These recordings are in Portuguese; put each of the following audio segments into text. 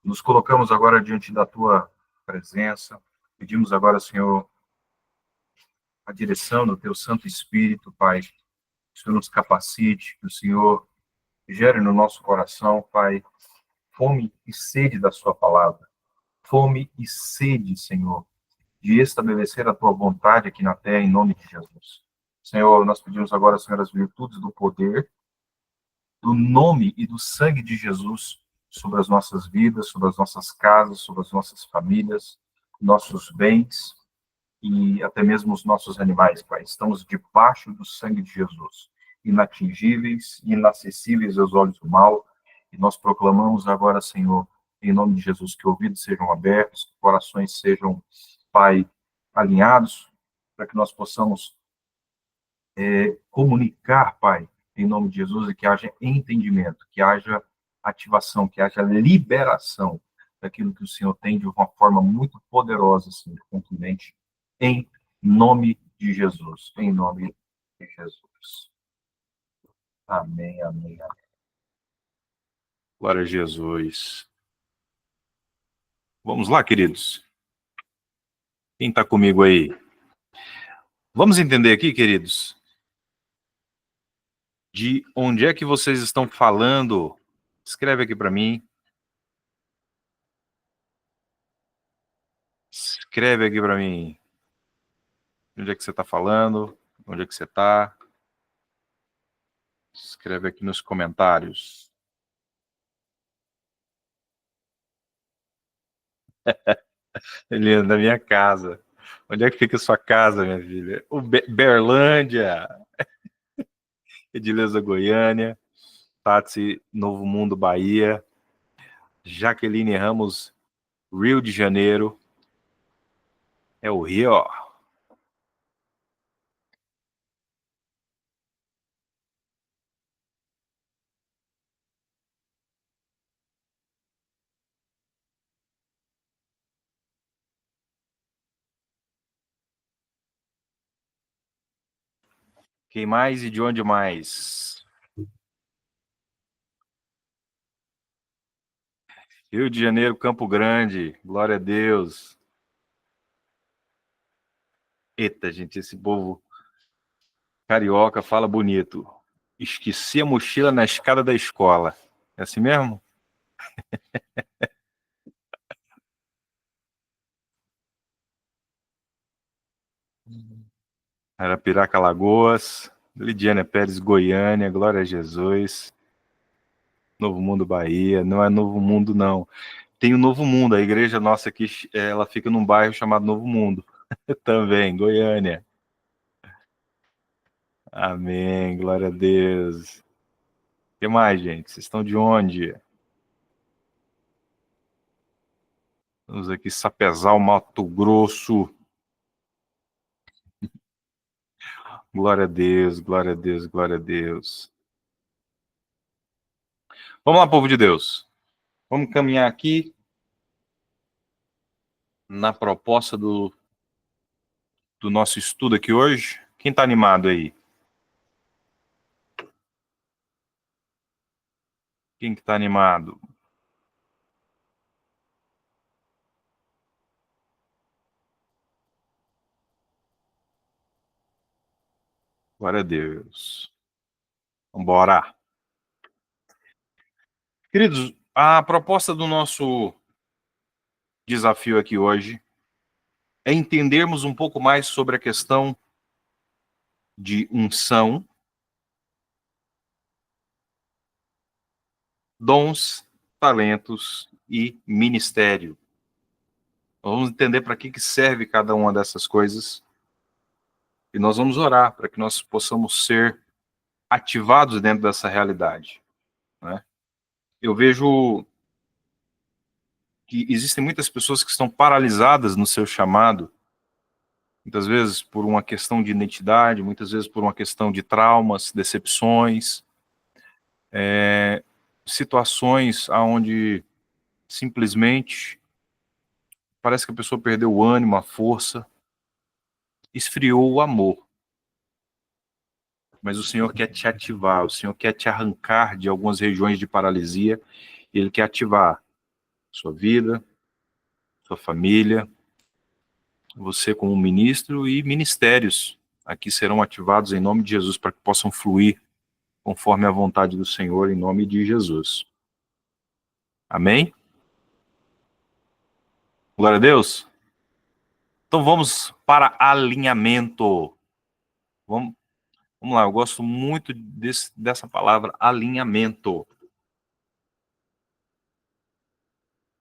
Nos colocamos agora diante da tua presença. Pedimos agora, Senhor, a direção do teu Santo Espírito, Pai. Que o Senhor nos capacite, que o Senhor gere no nosso coração, Pai, fome e sede da sua palavra. Fome e sede, Senhor, de estabelecer a tua vontade aqui na terra, em nome de Jesus. Senhor, nós pedimos agora, Senhor, as virtudes do poder, do nome e do sangue de Jesus sobre as nossas vidas, sobre as nossas casas, sobre as nossas famílias, nossos bens e até mesmo os nossos animais, Pai. Estamos debaixo do sangue de Jesus, inatingíveis e inacessíveis aos olhos do mal, e nós proclamamos agora, Senhor, em nome de Jesus, que ouvidos sejam abertos, que corações sejam, Pai, alinhados, para que nós possamos comunicar, Pai, em nome de Jesus, e que haja entendimento, que haja ativação, que haja liberação daquilo que o Senhor tem de uma forma muito poderosa, assim, contundente, em nome de Jesus. Em nome de Jesus. Amém, amém, amém. Glória a Jesus. Vamos lá, queridos. Quem está comigo aí? Vamos entender aqui, queridos, de onde é que vocês estão falando. Escreve aqui para mim. Escreve aqui para mim. Onde é que você está falando? Onde é que você está? Escreve aqui nos comentários. Eliana, da minha casa. Onde é que fica a sua casa, minha filha? Berlândia. Edileuza, Goiânia. Tati, Novo Mundo, Bahia. Jaqueline Ramos, Rio de Janeiro. É o Rio, ó. Quem mais e de onde mais? Rio de Janeiro, Campo Grande. Glória a Deus. Eita, gente, esse povo carioca fala bonito. Esqueci a mochila na escada da escola. É assim mesmo? Arapiraca, Alagoas. Lidiana Pérez, Goiânia. Glória a Jesus. Novo Mundo, Bahia. Não é Novo Mundo, não. Tem o Novo Mundo. A igreja nossa aqui, ela fica num bairro chamado Novo Mundo. Também, Goiânia. Amém. Glória a Deus. O que mais, gente? Vocês estão de onde? Vamos aqui, Sapezal, Mato Grosso. Glória a Deus, glória a Deus, glória a Deus. Vamos lá, povo de Deus. Vamos caminhar aqui na proposta do nosso estudo aqui hoje. Quem está animado aí? Quem que está animado? Glória a Deus. Vamos embora. Queridos, a proposta do nosso desafio aqui hoje é entendermos um pouco mais sobre a questão de unção, dons, talentos e ministério. Vamos entender para que serve cada uma dessas coisas e nós vamos orar para que nós possamos ser ativados dentro dessa realidade, né? Eu vejo que existem muitas pessoas que estão paralisadas no seu chamado, muitas vezes por uma questão de identidade, muitas vezes por uma questão de traumas, decepções, situações onde simplesmente parece que a pessoa perdeu o ânimo, a força, esfriou o amor. Mas o Senhor quer te ativar, o Senhor quer te arrancar de algumas regiões de paralisia, e Ele quer ativar. sua vida, sua família, você como ministro e ministérios aqui serão ativados em nome de Jesus para que possam fluir conforme a vontade do Senhor em nome de Jesus. Amém? Glória a Deus. Então vamos para alinhamento. Vamos lá, eu gosto muito dessa palavra, alinhamento.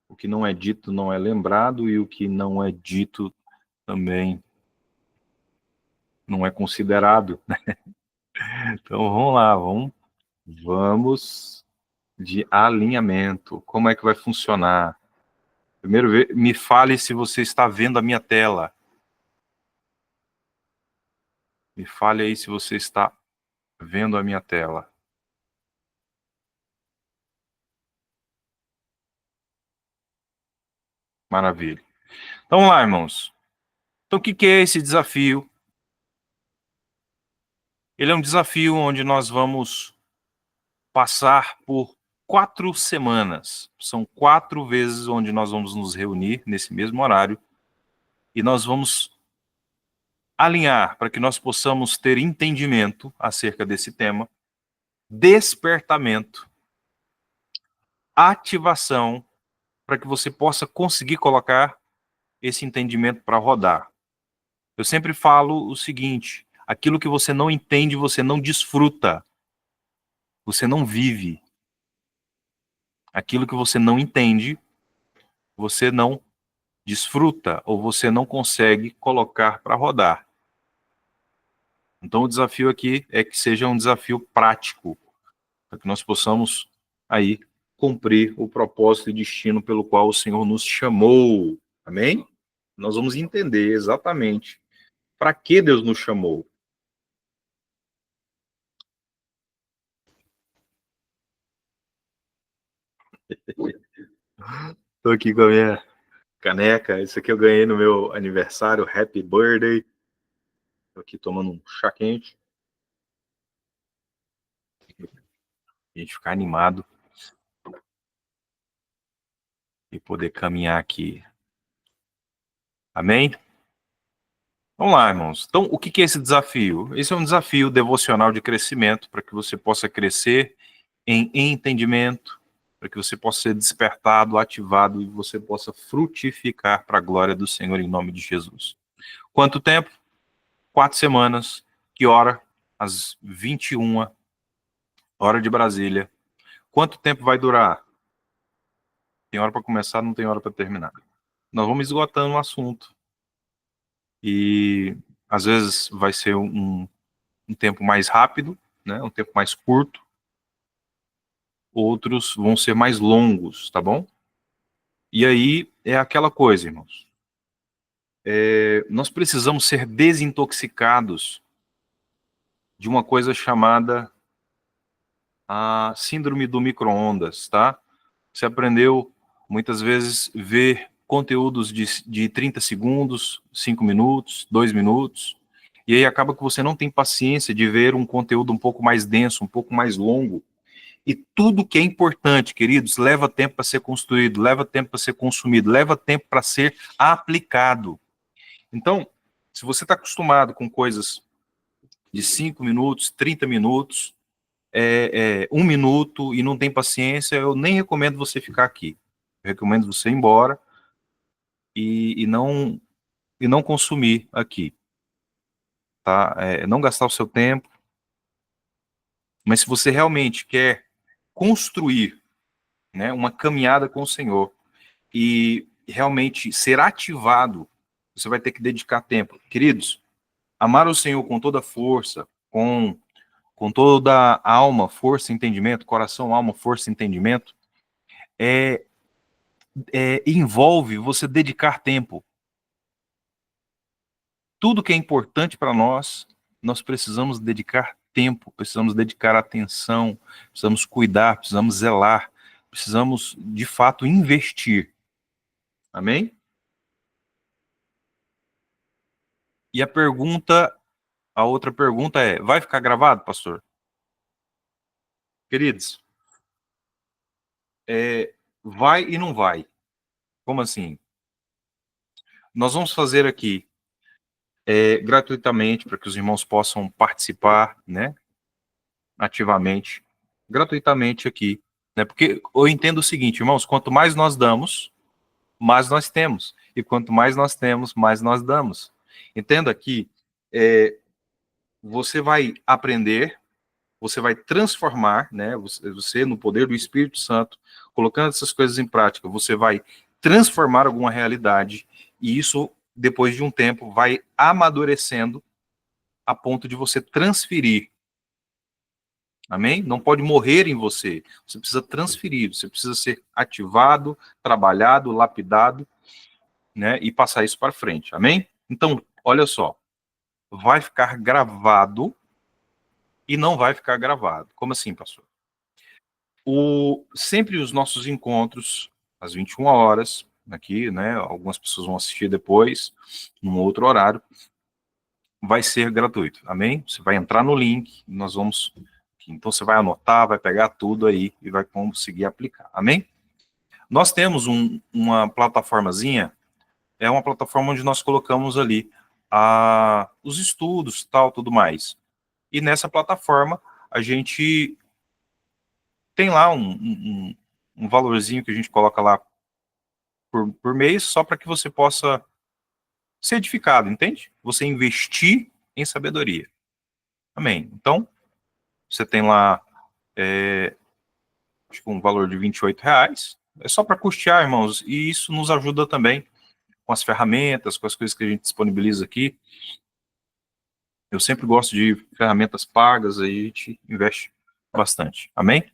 O que não é dito não é lembrado, e o que não é dito também não é considerado. Então vamos lá, vamos de alinhamento. Como é que vai funcionar? Primeiro, me fale se você está vendo a minha tela. Me fale aí se você está vendo a minha tela. Maravilha. Então vamos lá, irmãos. Então o que é esse desafio? Ele é um desafio onde nós vamos passar por 4 semanas. São 4 vezes onde nós vamos nos reunir nesse mesmo horário e nós vamos alinhar para que nós possamos ter entendimento acerca desse tema, despertamento, ativação, para que você possa conseguir colocar esse entendimento para rodar. Eu sempre falo o seguinte: aquilo que você não entende, você não desfruta, você não vive. Aquilo que você não entende, você não desfruta ou você não consegue colocar para rodar. Então o desafio aqui é que seja um desafio prático, para que nós possamos aí cumprir o propósito e destino pelo qual o Senhor nos chamou. Amém? Nós vamos entender exatamente para que Deus nos chamou. Estou aqui com a minha caneca. Isso aqui eu ganhei no meu aniversário. Happy birthday. Estou aqui tomando um chá quente. A gente ficar animado e poder caminhar aqui. Amém? Vamos lá, irmãos. Então, o que é esse desafio? Esse é um desafio devocional de crescimento para que você possa crescer em entendimento, para que você possa ser despertado, ativado e você possa frutificar para a glória do Senhor em nome de Jesus. Quanto tempo? 4 semanas. Que hora? Às 21h, hora de Brasília. Quanto tempo vai durar? Tem hora para começar, não tem hora para terminar. Nós vamos esgotando o assunto. E às vezes vai ser um tempo mais rápido, né? Um tempo mais curto. Outros vão ser mais longos, tá bom? E aí é aquela coisa, irmãos. Nós precisamos ser desintoxicados de uma coisa chamada a síndrome do micro-ondas, tá? Você aprendeu muitas vezes ver conteúdos de 30 segundos, 5 minutos, 2 minutos, e aí acaba que você não tem paciência de ver um conteúdo um pouco mais denso, um pouco mais longo. E tudo que é importante, queridos, leva tempo para ser construído, leva tempo para ser consumido, leva tempo para ser aplicado. Então, se você está acostumado com coisas de 5 minutos, 30 minutos, 1 minuto e não tem paciência, eu nem recomendo você ficar aqui. Eu recomendo você ir embora e não consumir aqui. Tá? Não gastar o seu tempo. Mas se você realmente quer construir, né, uma caminhada com o Senhor e realmente ser ativado, você vai ter que dedicar tempo. Queridos, amar o Senhor com toda a força, com toda a alma, força e entendimento, coração, alma, força e entendimento, envolve você dedicar tempo. Tudo que é importante para nós, nós precisamos dedicar tempo, precisamos dedicar atenção, precisamos cuidar, precisamos zelar, precisamos, de fato, investir. Amém? E a outra pergunta é, vai ficar gravado, pastor? Queridos, vai e não vai. Como assim? Nós vamos fazer aqui gratuitamente, para que os irmãos possam participar, né, ativamente, gratuitamente aqui, né, porque eu entendo o seguinte, irmãos, quanto mais nós damos, mais nós temos, e quanto mais nós temos, mais nós damos. Entenda que você vai aprender, você vai transformar, né, você no poder do Espírito Santo, colocando essas coisas em prática, você vai transformar alguma realidade, e isso, depois de um tempo, vai amadurecendo a ponto de você transferir. Amém? Não pode morrer em você. Você precisa transferir, você precisa ser ativado, trabalhado, lapidado, né? E passar isso para frente. Amém? Então, olha só. Vai ficar gravado e não vai ficar gravado. Como assim, pastor? Sempre os nossos encontros, às 21 horas, aqui, né? Algumas pessoas vão assistir depois, num outro horário, vai ser gratuito. Amém? Você vai entrar no link, nós vamos. Então você vai anotar, vai pegar tudo aí e vai conseguir aplicar. Amém? Nós temos uma plataformazinha, é uma plataforma onde nós colocamos ali os estudos, tal, tudo mais. E nessa plataforma a gente tem lá um valorzinho que a gente coloca lá por mês, só para que você possa ser edificado, entende? Você investir em sabedoria. Amém. Então, você tem lá acho que um valor de R$ 28. É só para custear, irmãos, e isso nos ajuda também com as ferramentas, com as coisas que a gente disponibiliza aqui. Eu sempre gosto de ferramentas pagas, aí a gente investe bastante. Amém?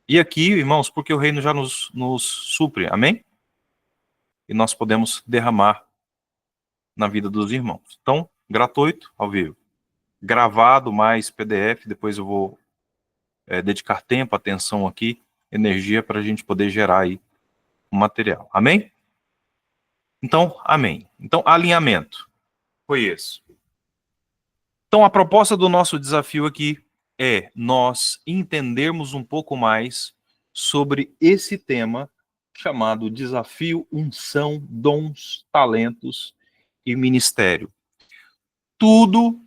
E aqui, irmãos, porque o reino já nos supre, amém? E nós podemos derramar na vida dos irmãos. Então, gratuito, ao vivo. Gravado, mais PDF, depois eu vou dedicar tempo, atenção aqui, energia para a gente poder gerar aí um material. Amém? Então, amém. Então, alinhamento. Foi esse. Então, a proposta do nosso desafio aqui é nós entendermos um pouco mais sobre esse tema chamado Desafio, Unção, Dons, Talentos e Ministério. Tudo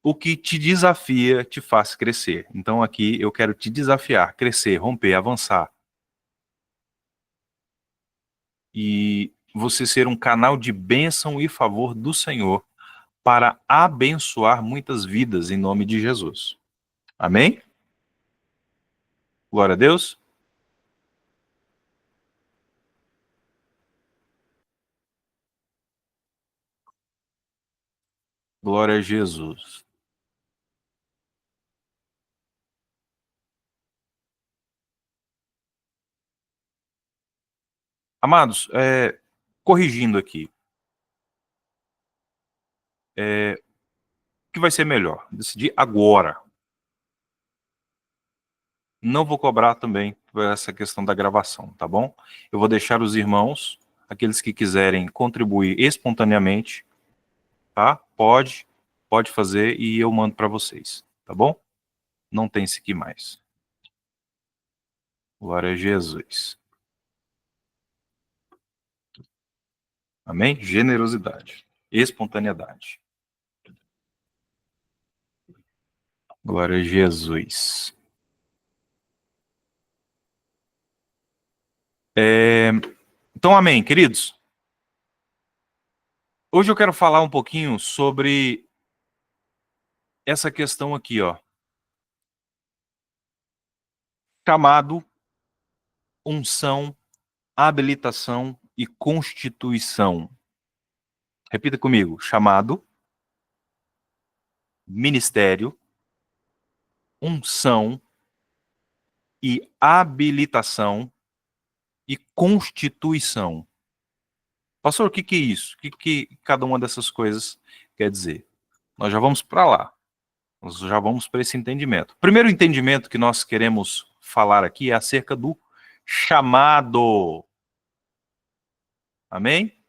o que te desafia te faz crescer. Então, aqui eu quero te desafiar, crescer, romper, avançar. E você ser um canal de bênção e favor do Senhor para abençoar muitas vidas em nome de Jesus. Amém? Glória a Deus. Glória a Jesus. Amados, corrigindo aqui, o que vai ser melhor? Decidir agora. Não vou cobrar também por essa questão da gravação, tá bom? Eu vou deixar os irmãos, aqueles que quiserem contribuir espontaneamente, tá? Pode fazer e eu mando para vocês, tá bom? Não tem esse aqui mais. Glória a Jesus. Amém? Generosidade, espontaneidade. Glória a Jesus. Então, amém, queridos. Hoje eu quero falar um pouquinho sobre essa questão aqui, ó. Chamado, unção, habilitação e constituição. Repita comigo. Chamado, ministério, unção e habilitação e constituição. Pastor, o que que é isso? O que que cada uma dessas coisas quer dizer? Nós já vamos para lá. Nós já vamos para esse entendimento. O primeiro entendimento que nós queremos falar aqui é acerca do chamado. Amém?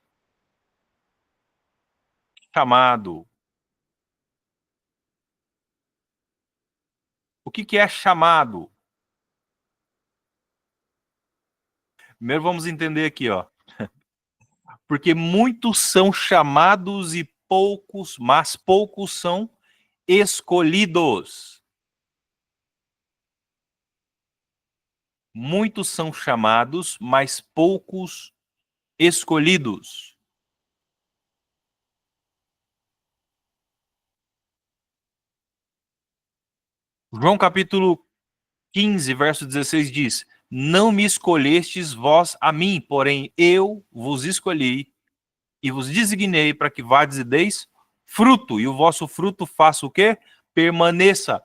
Chamado. O que que é chamado? Primeiro vamos entender aqui, ó. Porque muitos são chamados e poucos, mas poucos são escolhidos. Muitos são chamados, mas poucos escolhidos. João capítulo 15, verso 16 diz: Não me escolhestes vós a mim, porém eu vos escolhi e vos designei para que vades e deis fruto, e o vosso fruto faça o quê? Permaneça,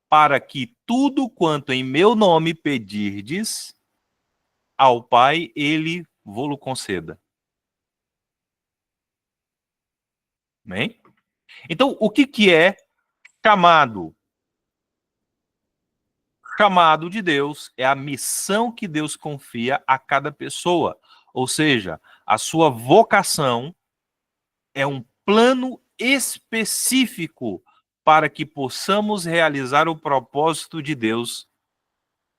para que tudo quanto em meu nome pedirdes ao Pai, ele vô-lo conceda. Amém? Então, o que é chamado? Chamado de Deus é a missão que Deus confia a cada pessoa. Ou seja, a sua vocação é um plano específico para que possamos realizar o propósito de Deus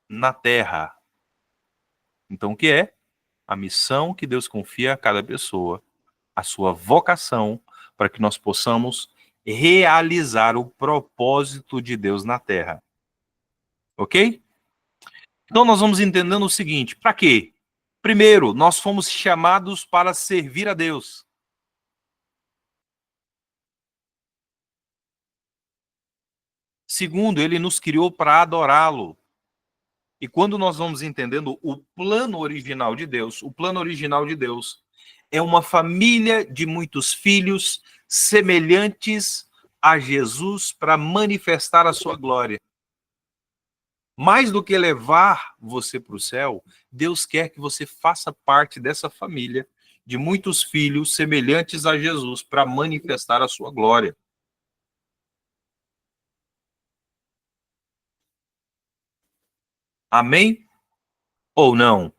na Terra. Então, o que é? A missão que Deus confia a cada pessoa, a sua vocação, para que nós possamos realizar o propósito de Deus na Terra. Ok? Então, nós vamos entendendo o seguinte: para quê? Primeiro, nós fomos chamados para servir a Deus. Segundo, ele nos criou para adorá-lo. E quando nós vamos entendendo o plano original de Deus, o plano original de Deus é uma família de muitos filhos semelhantes a Jesus para manifestar a sua glória. Mais do que levar você para o céu, Deus quer que você faça parte dessa família de muitos filhos semelhantes a Jesus para manifestar a sua glória. Amém ou não?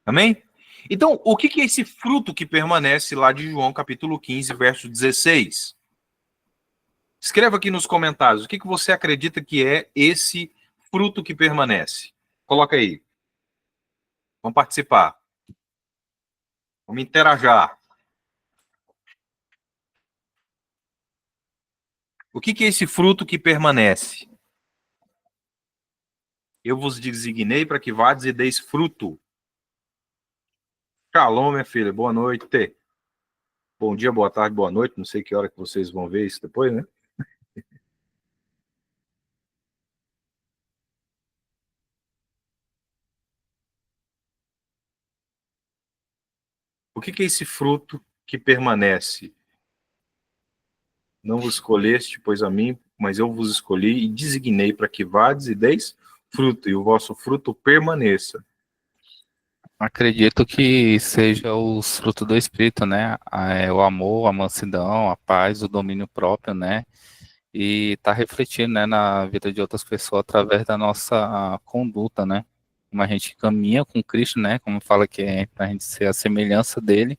Amém? Então, o que é esse fruto que permanece lá de João capítulo 15, verso 16? Escreva aqui nos comentários o que você acredita que é esse fruto que permanece. Coloca aí. Vamos participar. Vamos interajar. O que é esse fruto que permanece? Eu vos designei para que vades e deis fruto. Shalom, minha filha. Boa noite. Bom dia, boa tarde, boa noite. Não sei que hora que vocês vão ver isso depois, né? O que é esse fruto que permanece? Não vos escolheste, pois a mim, mas eu vos escolhi e designei para que vades e deis fruto, e o vosso fruto permaneça. Acredito que seja os frutos do Espírito, né? O amor, a mansidão, a paz, o domínio próprio, né? E tá refletindo, né, na vida de outras pessoas através da nossa conduta, né? Como a gente caminha com Cristo, né? Como fala que é para a gente ser a semelhança dele,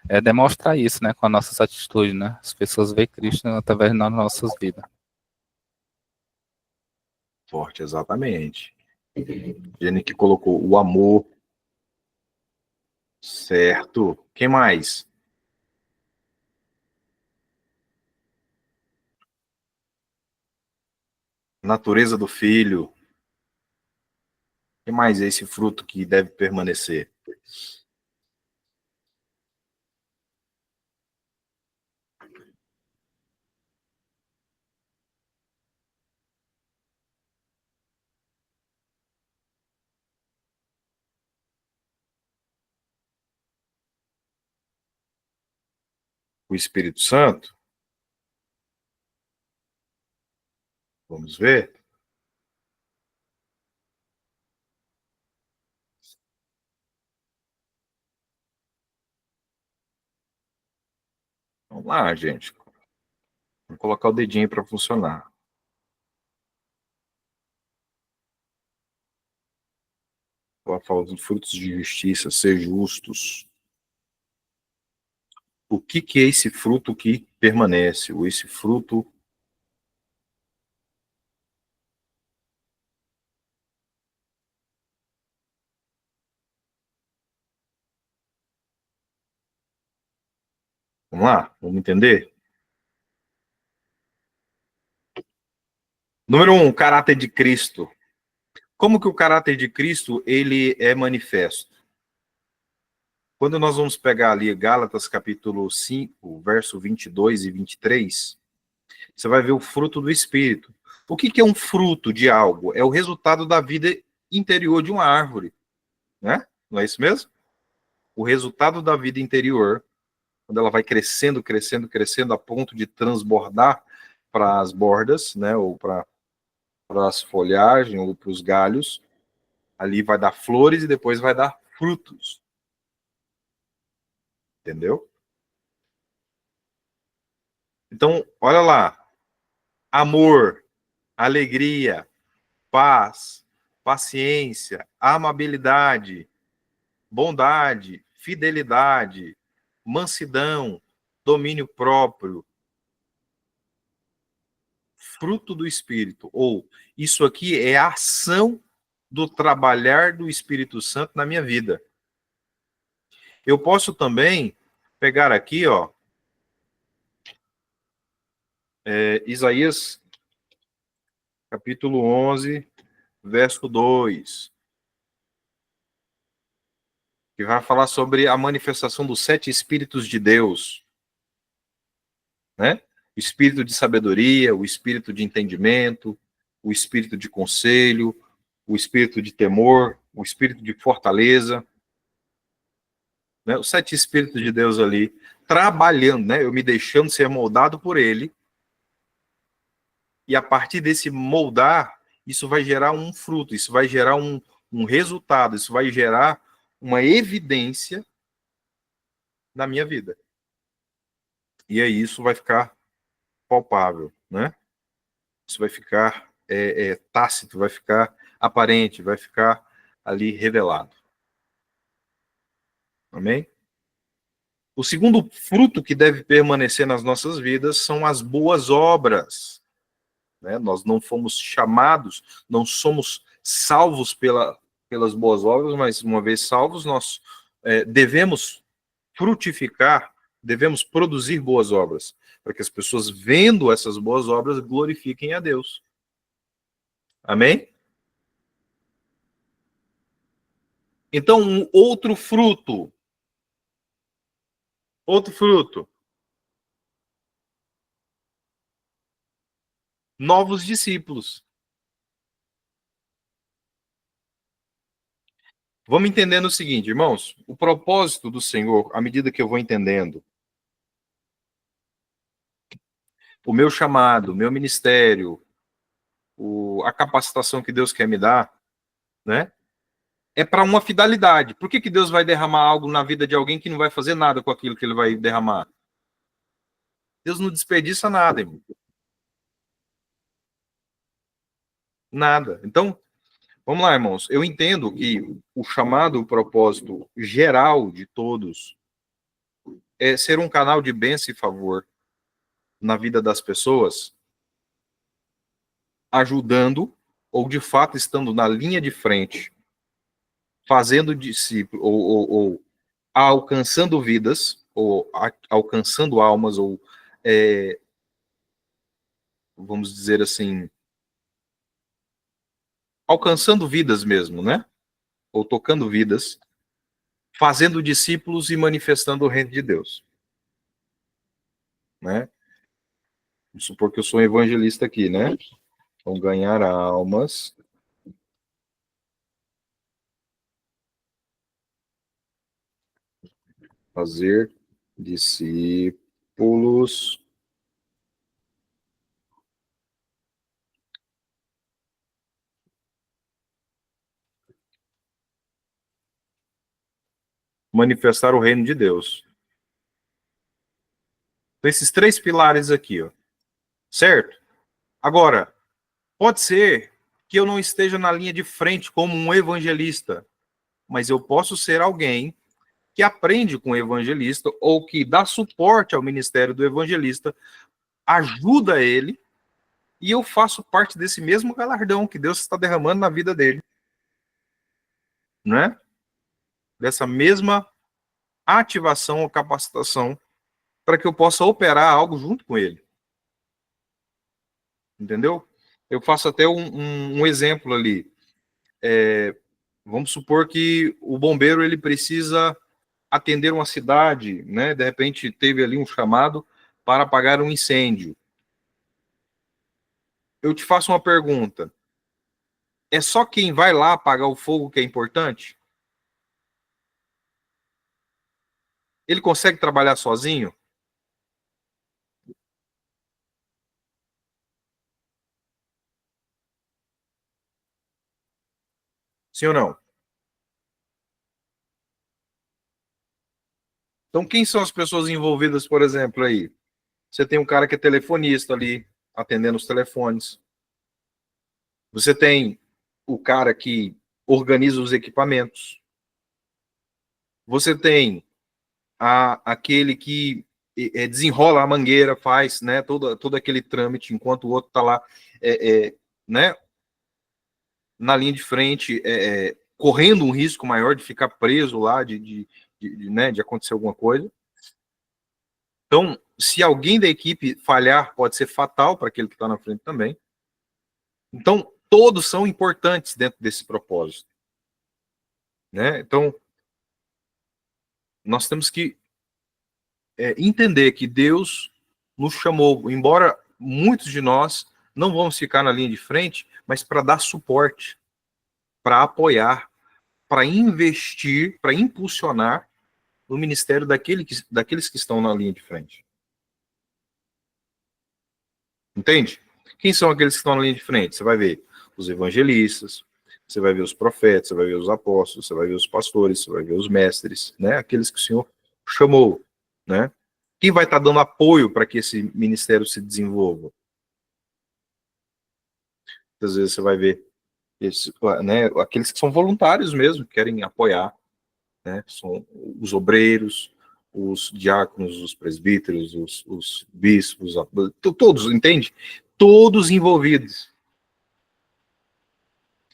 é demonstrar isso, né? Com as nossas atitudes, né? As pessoas veem Cristo através das nossas vidas. Forte, exatamente. Jenny que colocou o amor. Certo. Quem mais? Natureza do filho. Quem mais é esse fruto que deve permanecer? O Espírito Santo? Vamos ver. Vamos lá, gente. Vou colocar o dedinho para funcionar. Vou falar dos frutos de justiça, ser justos. O que é esse fruto que permanece? Ou esse fruto Vamos lá? Vamos entender? Número 1, caráter de Cristo. Como que o caráter de Cristo ele é manifesto? Quando nós vamos pegar ali Gálatas capítulo 5, verso 22 e 23, você vai ver o fruto do Espírito. O que é um fruto de algo? É o resultado da vida interior de uma árvore, né? Não é isso mesmo? O resultado da vida interior, quando ela vai crescendo, crescendo, crescendo, a ponto de transbordar para as bordas, né? Ou para as folhagens, ou para os galhos, ali vai dar flores e depois vai dar frutos. Entendeu? Então, olha lá. Amor, alegria, paz, paciência, amabilidade, bondade, fidelidade, mansidão, domínio próprio, fruto do Espírito. Ou isso aqui é a ação do trabalhar do Espírito Santo na minha vida. Eu posso também pegar aqui, ó, Isaías capítulo 11, verso 2, que vai falar sobre a manifestação dos 7 Espíritos de Deus, né? O espírito de sabedoria, o espírito de entendimento, o espírito de conselho, o espírito de temor, o espírito de fortaleza, né? Os 7 Espíritos de Deus ali, trabalhando, né? Eu me deixando ser moldado por ele, e a partir desse moldar, isso vai gerar um fruto, isso vai gerar um resultado, isso vai gerar uma evidência na minha vida. E aí isso vai ficar palpável, né? Isso vai ficar tácito, vai ficar aparente, vai ficar ali revelado. Amém? O segundo fruto que deve permanecer nas nossas vidas são as boas obras. Né? Nós não fomos chamados, não somos salvos pelas boas obras, mas uma vez salvos, nós devemos frutificar, devemos produzir boas obras, para que as pessoas, vendo essas boas obras, glorifiquem a Deus. Amém? Então, um outro fruto. Novos discípulos. Vamos entendendo o seguinte, irmãos. O propósito do Senhor, à medida que eu vou entendendo o meu chamado, o meu ministério, a capacitação que Deus quer me dar, né? É para uma finalidade. Por que Deus vai derramar algo na vida de alguém que não vai fazer nada com aquilo que ele vai derramar? Deus não desperdiça nada, irmão. Nada. Então, vamos lá, irmãos. Eu entendo que o chamado, o propósito geral de todos é ser um canal de bênção e favor na vida das pessoas, ajudando ou de fato estando na linha de frente, fazendo discípulo ou alcançando vidas, ou alcançando almas, ou vamos dizer assim, alcançando vidas mesmo, né? Ou tocando vidas, fazendo discípulos e manifestando o reino de Deus, né? Vamos supor que eu sou um evangelista aqui, né? Vão ganhar almas, fazer discípulos, manifestar o reino de Deus. Então, esses 3 pilares aqui, ó, certo? Agora, pode ser que eu não esteja na linha de frente como um evangelista, mas eu posso ser alguém que aprende com o evangelista ou que dá suporte ao ministério do evangelista, ajuda ele, e eu faço parte desse mesmo galardão que Deus está derramando na vida dele, né? Dessa mesma ativação ou capacitação para que eu possa operar algo junto com ele. Entendeu? Eu faço até um exemplo ali. Vamos supor que o bombeiro ele precisa atender uma cidade, né? De repente teve ali um chamado para apagar um incêndio. Eu te faço uma pergunta. É só quem vai lá apagar o fogo que é importante? Ele consegue trabalhar sozinho? Sim ou não? Então, quem são as pessoas envolvidas, por exemplo, aí? Você tem um cara que é telefonista ali, atendendo os telefones. Você tem o cara que organiza os equipamentos. Você tem aquele que desenrola a mangueira, faz, né, todo aquele trâmite, enquanto o outro está lá, né, na linha de frente, correndo um risco maior de ficar preso lá, né, de acontecer alguma coisa. Então, se alguém da equipe falhar, pode ser fatal para aquele que está na frente também. Então, todos são importantes dentro desse propósito, né? Então, nós temos que entender que Deus nos chamou, embora muitos de nós não vamos ficar na linha de frente, mas para dar suporte, para apoiar, para investir, para impulsionar o ministério daqueles que estão na linha de frente. Entende? Quem são aqueles que estão na linha de frente? Você vai ver os evangelistas, você vai ver os profetas, você vai ver os apóstolos, você vai ver os pastores, você vai ver os mestres, né? Aqueles que o Senhor chamou, né? Quem vai estar dando apoio para que esse ministério se desenvolva? Às vezes você vai ver né, aqueles que são voluntários mesmo, que querem apoiar, né? São os obreiros, os diáconos, os presbíteros, os bispos, todos, entende? Todos envolvidos.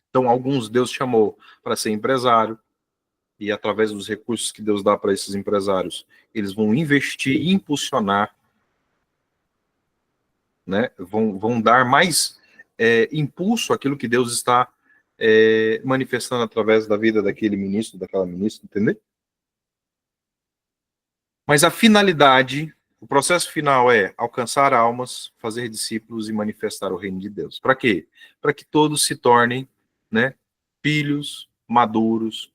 Então, alguns Deus chamou para ser empresário, e através dos recursos que Deus dá para esses empresários, eles vão investir e impulsionar, né? Vão dar mais impulso àquilo que Deus está manifestando através da vida daquele ministro, daquela ministra, entendeu? Mas a finalidade, o processo final é alcançar almas, fazer discípulos e manifestar o reino de Deus. Para quê? Para que todos se tornem, né, filhos maduros,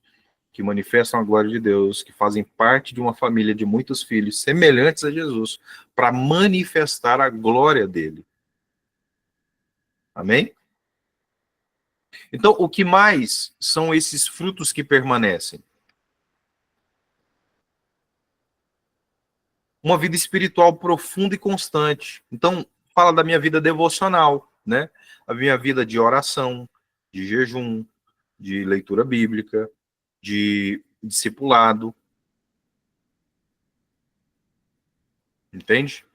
que manifestam a glória de Deus, que fazem parte de uma família de muitos filhos semelhantes a Jesus, para manifestar a glória dele. Amém? Então, o que mais são esses frutos que permanecem? Uma vida espiritual profunda e constante. Então, fala da minha vida devocional, né? A minha vida de oração, de jejum, de leitura bíblica, de discipulado. Entende?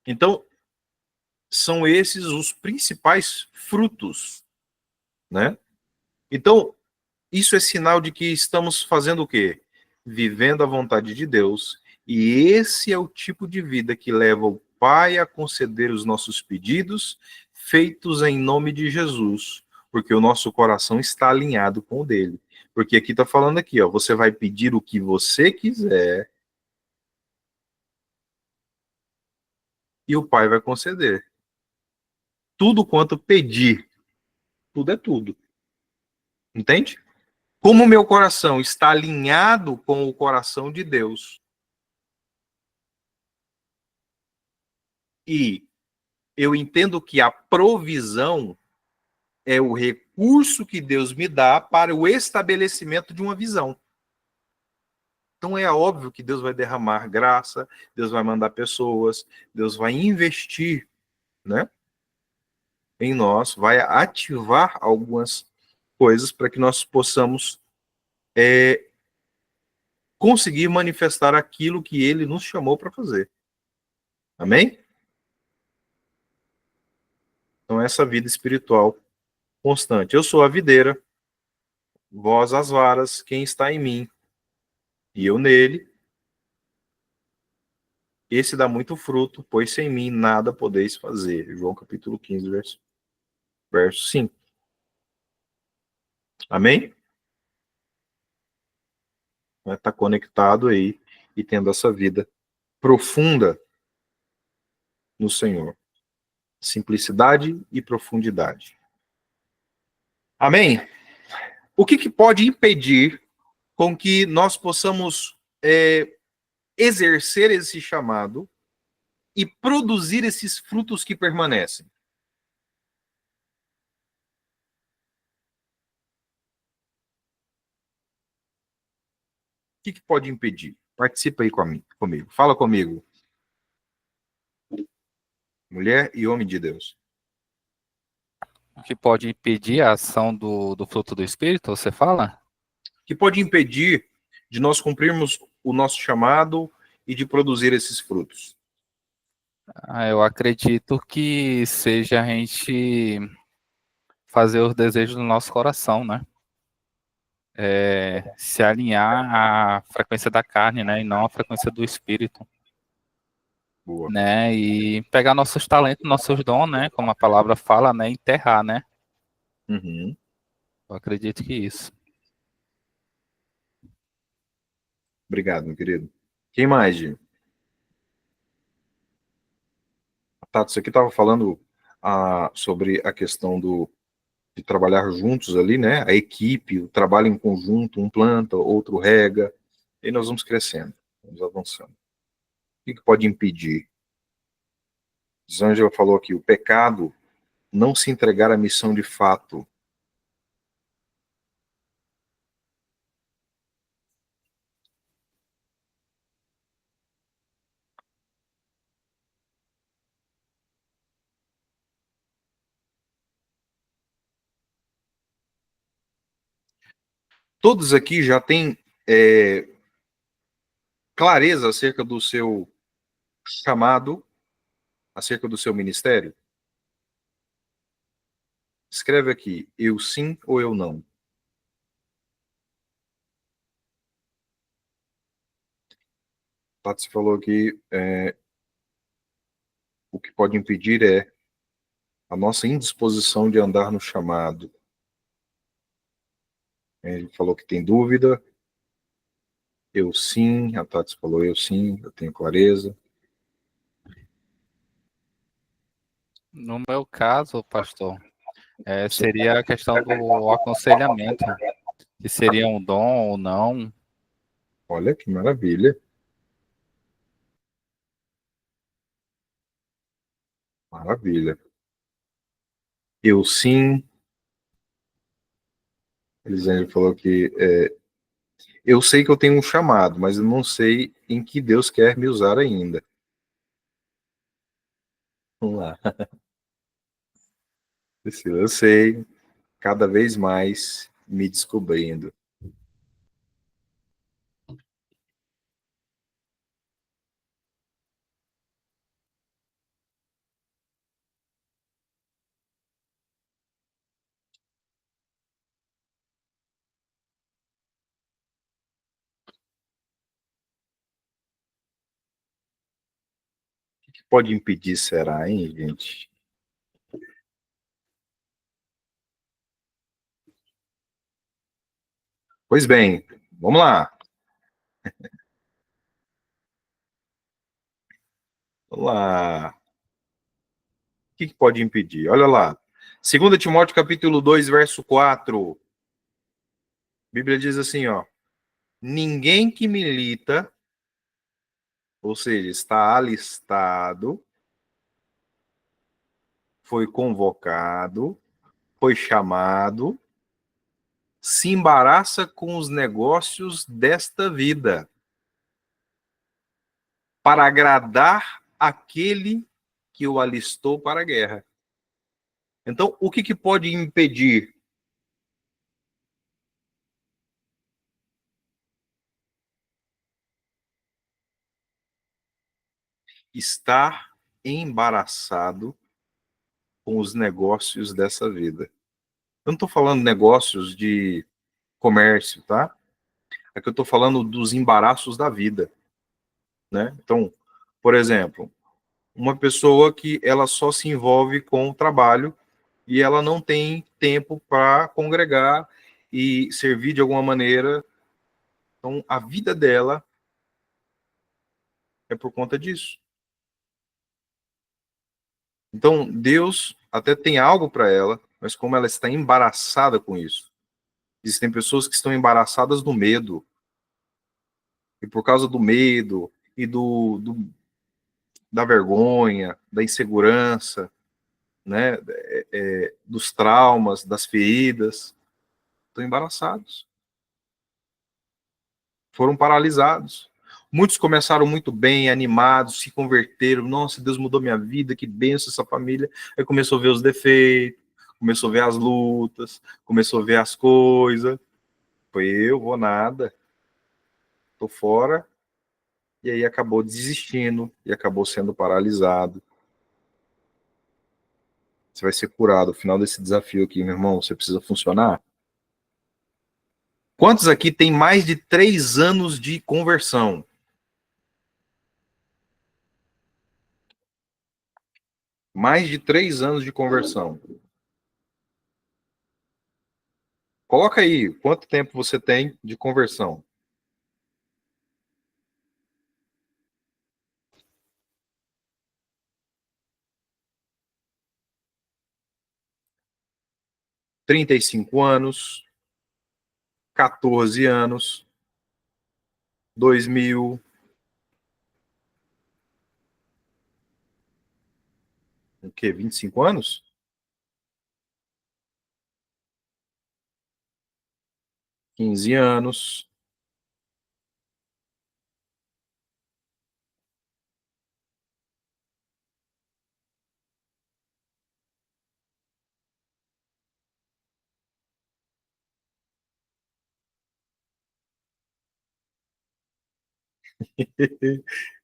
Então, são esses os principais frutos, né? Então, isso é sinal de que estamos fazendo o quê? Vivendo a vontade de Deus. E esse é o tipo de vida que leva o Pai a conceder os nossos pedidos, feitos em nome de Jesus, porque o nosso coração está alinhado com o dele. Porque aqui está falando aqui, ó, você vai pedir o que você quiser e o Pai vai conceder. Tudo quanto pedir, tudo é tudo. Entende? Como o meu coração está alinhado com o coração de Deus, e eu entendo que a provisão é o recurso que Deus me dá para o estabelecimento de uma visão. Então é óbvio que Deus vai derramar graça, Deus vai mandar pessoas, Deus vai investir, né, em nós, vai ativar algumas coisas para que nós possamos conseguir manifestar aquilo que Ele nos chamou para fazer. Amém? Então essa vida espiritual constante. Eu sou a videira, vós as varas, quem está em mim, e eu nele, esse dá muito fruto, pois sem mim nada podeis fazer. João capítulo 15, verso 5. Amém? Está conectado aí e tendo essa vida profunda no Senhor. Simplicidade e profundidade. Amém? O que pode impedir com que nós possamos exercer esse chamado e produzir esses frutos que permanecem? O que pode impedir? Participa aí comigo. Fala comigo. Mulher e homem de Deus. O que pode impedir a ação do fruto do Espírito, você fala? O que pode impedir de nós cumprirmos o nosso chamado e de produzir esses frutos? Eu acredito que seja a gente fazer os desejos do nosso coração, né? Se alinhar à frequência da carne, né? E não à frequência do Espírito. Boa. Né? E pegar nossos talentos, nossos dons, né? Como a palavra fala, né? Enterrar, né? Uhum. Eu acredito que isso. Obrigado, meu querido. Quem mais, Gil? Tato, você aqui estava falando sobre a questão de trabalhar juntos ali, né? A equipe, o trabalho em conjunto, um planta, outro rega, e nós vamos crescendo, vamos avançando. O que pode impedir? Zângela falou aqui, o pecado não se entregar à missão de fato. Todos aqui já têm clareza acerca do seu chamado, acerca do seu ministério? Escreve aqui, eu sim ou eu não. Tati falou que o que pode impedir é a nossa indisposição de andar no chamado. Ele falou que tem dúvida. Eu sim, a Tati falou eu sim, eu tenho clareza. No meu caso, pastor, seria a questão do aconselhamento, que seria um dom ou não. Olha que maravilha. Maravilha. Eu sim. Elisângela falou que eu sei que eu tenho um chamado, mas eu não sei em que Deus quer me usar ainda. Vamos lá. Eu sei, cada vez mais me descobrindo. O que pode impedir, será, hein, gente? Pois bem, vamos lá. Vamos lá. O que pode impedir? Olha lá. 2 Timóteo capítulo 2, verso 4. A Bíblia diz assim, ó. Ninguém que milita, ou seja, está alistado, foi convocado, foi chamado, se embaraça com os negócios desta vida, para agradar aquele que o alistou para a guerra. Então, o que pode impedir? Estar embaraçado com os negócios dessa vida. Eu não estou falando negócios de comércio, tá? Aqui eu estou falando dos embaraços da vida, né? Então, por exemplo, uma pessoa que ela só se envolve com o trabalho e ela não tem tempo para congregar e servir de alguma maneira. Então, a vida dela é por conta disso. Então, Deus até tem algo para ela, mas como ela está embaraçada com isso. Existem pessoas que estão embaraçadas do medo. E por causa do medo e da vergonha, da insegurança, né, dos traumas, das feridas, estão embaraçados. Foram paralisados. Muitos começaram muito bem, animados, se converteram. Nossa, Deus mudou minha vida, que benção essa família. Aí começou a ver os defeitos, começou a ver as lutas, começou a ver as coisas. Foi eu, vou nada, tô fora. E aí acabou desistindo e acabou sendo paralisado. Você vai ser curado. No final desse desafio aqui, meu irmão, você precisa funcionar. Quantos aqui tem mais de 3 anos de conversão? Mais de 3 anos de conversão. Coloca aí, quanto tempo você tem de conversão? $35, 14 anos, 2000, o quê? 25 anos? $15.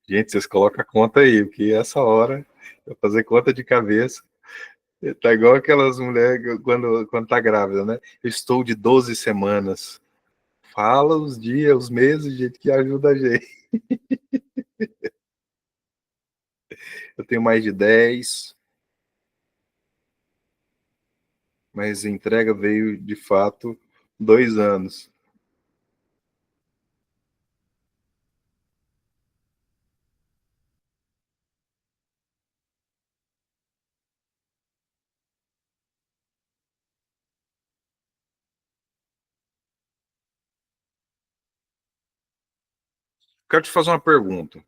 Gente, vocês colocam a conta aí, porque essa hora, eu vou fazer conta de cabeça. Tá igual aquelas mulheres quando tá grávida, né? Eu estou de 12 semanas. Fala os dias, os meses, gente, que ajuda a gente. Eu tenho mais de 10, mas a entrega veio, de fato, 2 anos. Quero te fazer uma pergunta.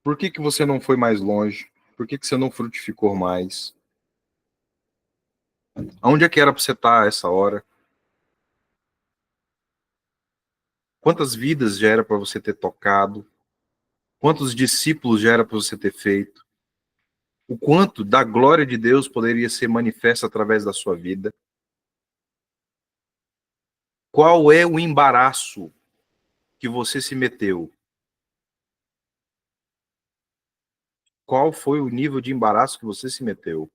Por que você não foi mais longe? Por que você não frutificou mais? Onde é que era para você estar a essa hora? Quantas vidas já era para você ter tocado? Quantos discípulos já era para você ter feito? O quanto da glória de Deus poderia ser manifesta através da sua vida? Qual é o embaraço que você se meteu? Qual foi o nível de embaraço que você se meteu?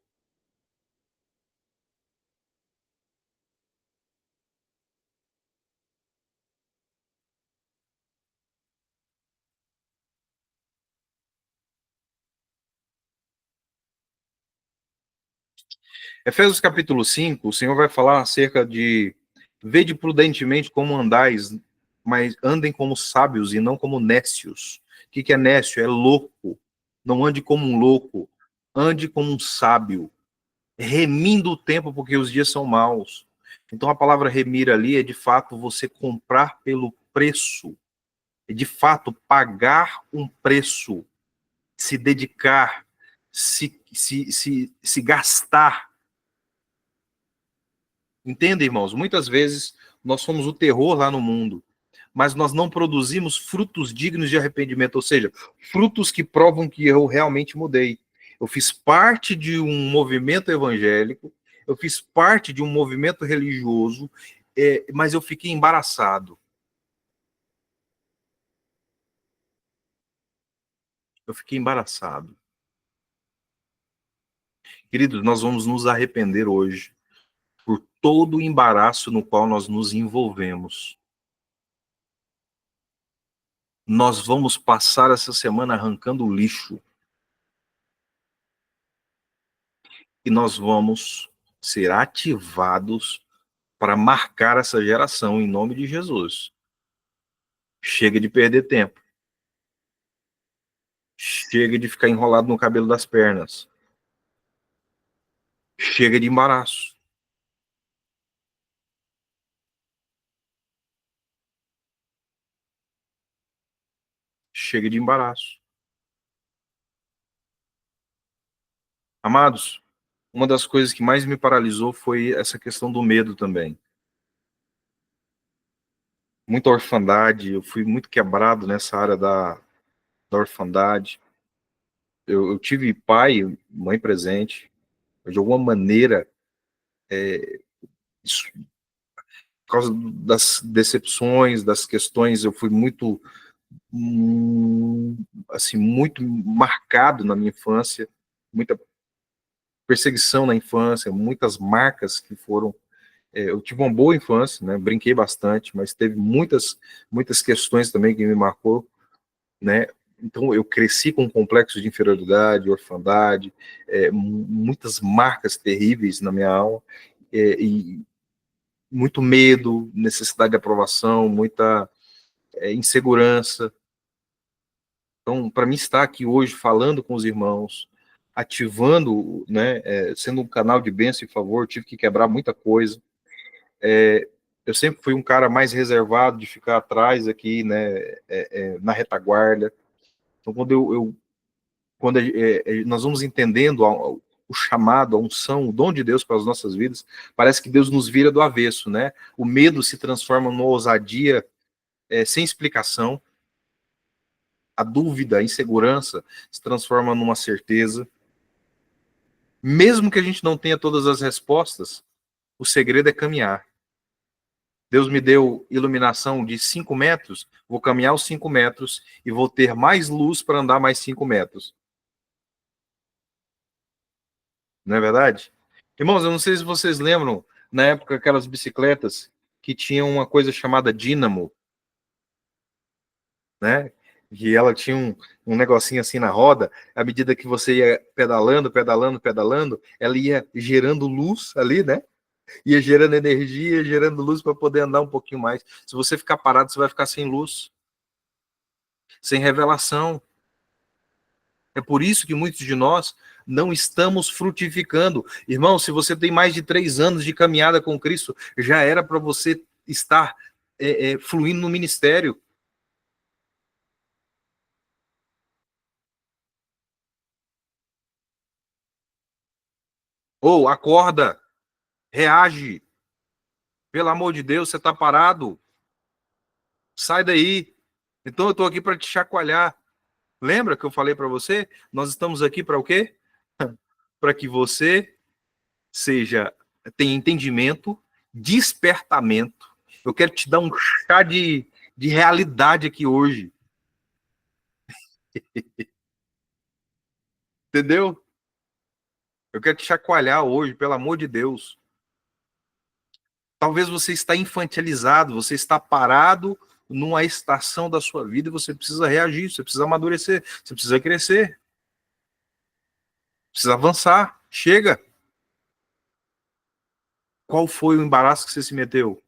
Efésios capítulo 5, o Senhor vai falar acerca de vede prudentemente como andais, mas andem como sábios e não como nécios. O que é nécio? É louco. Não ande como um louco, ande como um sábio, remindo o tempo porque os dias são maus. Então a palavra remir ali é de fato você comprar pelo preço, é de fato pagar um preço, se dedicar, se gastar. Entende, irmãos? Muitas vezes nós somos o terror lá no mundo, mas nós não produzimos frutos dignos de arrependimento, ou seja, frutos que provam que eu realmente mudei. Eu fiz parte de um movimento evangélico, eu fiz parte de um movimento religioso, mas eu fiquei embaraçado. Eu fiquei embaraçado. Queridos, nós vamos nos arrepender hoje por todo o embaraço no qual nós nos envolvemos. Nós vamos passar essa semana arrancando o lixo. E nós vamos ser ativados para marcar essa geração em nome de Jesus. Chega de perder tempo. Chega de ficar enrolado no cabelo das pernas. Chega de embaraço. Chega de embaraço. Amados, uma das coisas que mais me paralisou foi essa questão do medo também. Muita orfandade, eu fui muito quebrado nessa área da orfandade. Eu tive pai, mãe presente, de alguma maneira, isso, por causa das decepções, das questões, eu fui muito, assim, muito marcado na minha infância, muita perseguição na infância, muitas marcas que foram. Eu tive uma boa infância, né? Brinquei bastante, mas teve muitas questões também que me marcou, né? Então eu cresci com um complexo de inferioridade, orfandade, muitas marcas terríveis na minha alma, e muito medo, necessidade de aprovação, muita insegurança. Então, para mim estar aqui hoje falando com os irmãos, ativando, né, sendo um canal de bênção e favor, tive que quebrar muita coisa. Eu sempre fui um cara mais reservado, de ficar atrás aqui, né, na retaguarda. Então, quando nós vamos entendendo o chamado, a unção, o dom de Deus para as nossas vidas, parece que Deus nos vira do avesso, né? O medo se transforma numa ousadia sem explicação, a dúvida, a insegurança se transforma numa certeza. Mesmo que a gente não tenha todas as respostas, o segredo é caminhar. Deus me deu iluminação de 5 metros, vou caminhar os 5 metros e vou ter mais luz para andar mais 5 metros. Não é verdade? Irmãos, eu não sei se vocês lembram, na época, aquelas bicicletas que tinham uma coisa chamada dínamo, né? E ela tinha um negocinho assim na roda, à medida que você ia pedalando, ela ia gerando luz ali, né? Ia gerando energia, gerando luz para poder andar um pouquinho mais. Se você ficar parado, você vai ficar sem luz, sem revelação. É por isso que muitos de nós não estamos frutificando. Irmão, se você tem mais de 3 anos de caminhada com Cristo, já era para você estar fluindo no ministério. Ou acorda, reage. Pelo amor de Deus, você está parado. Sai daí. Então eu estou aqui para te chacoalhar. Lembra que eu falei para você? Nós estamos aqui para o quê? Para que você tenha entendimento, despertamento. Eu quero te dar um chá de realidade aqui hoje. Entendeu? Eu quero te chacoalhar hoje, pelo amor de Deus. Talvez você está infantilizado, você está parado numa estação da sua vida e você precisa reagir, você precisa amadurecer, você precisa crescer. Precisa avançar. Chega. Qual foi o embaraço que você se meteu?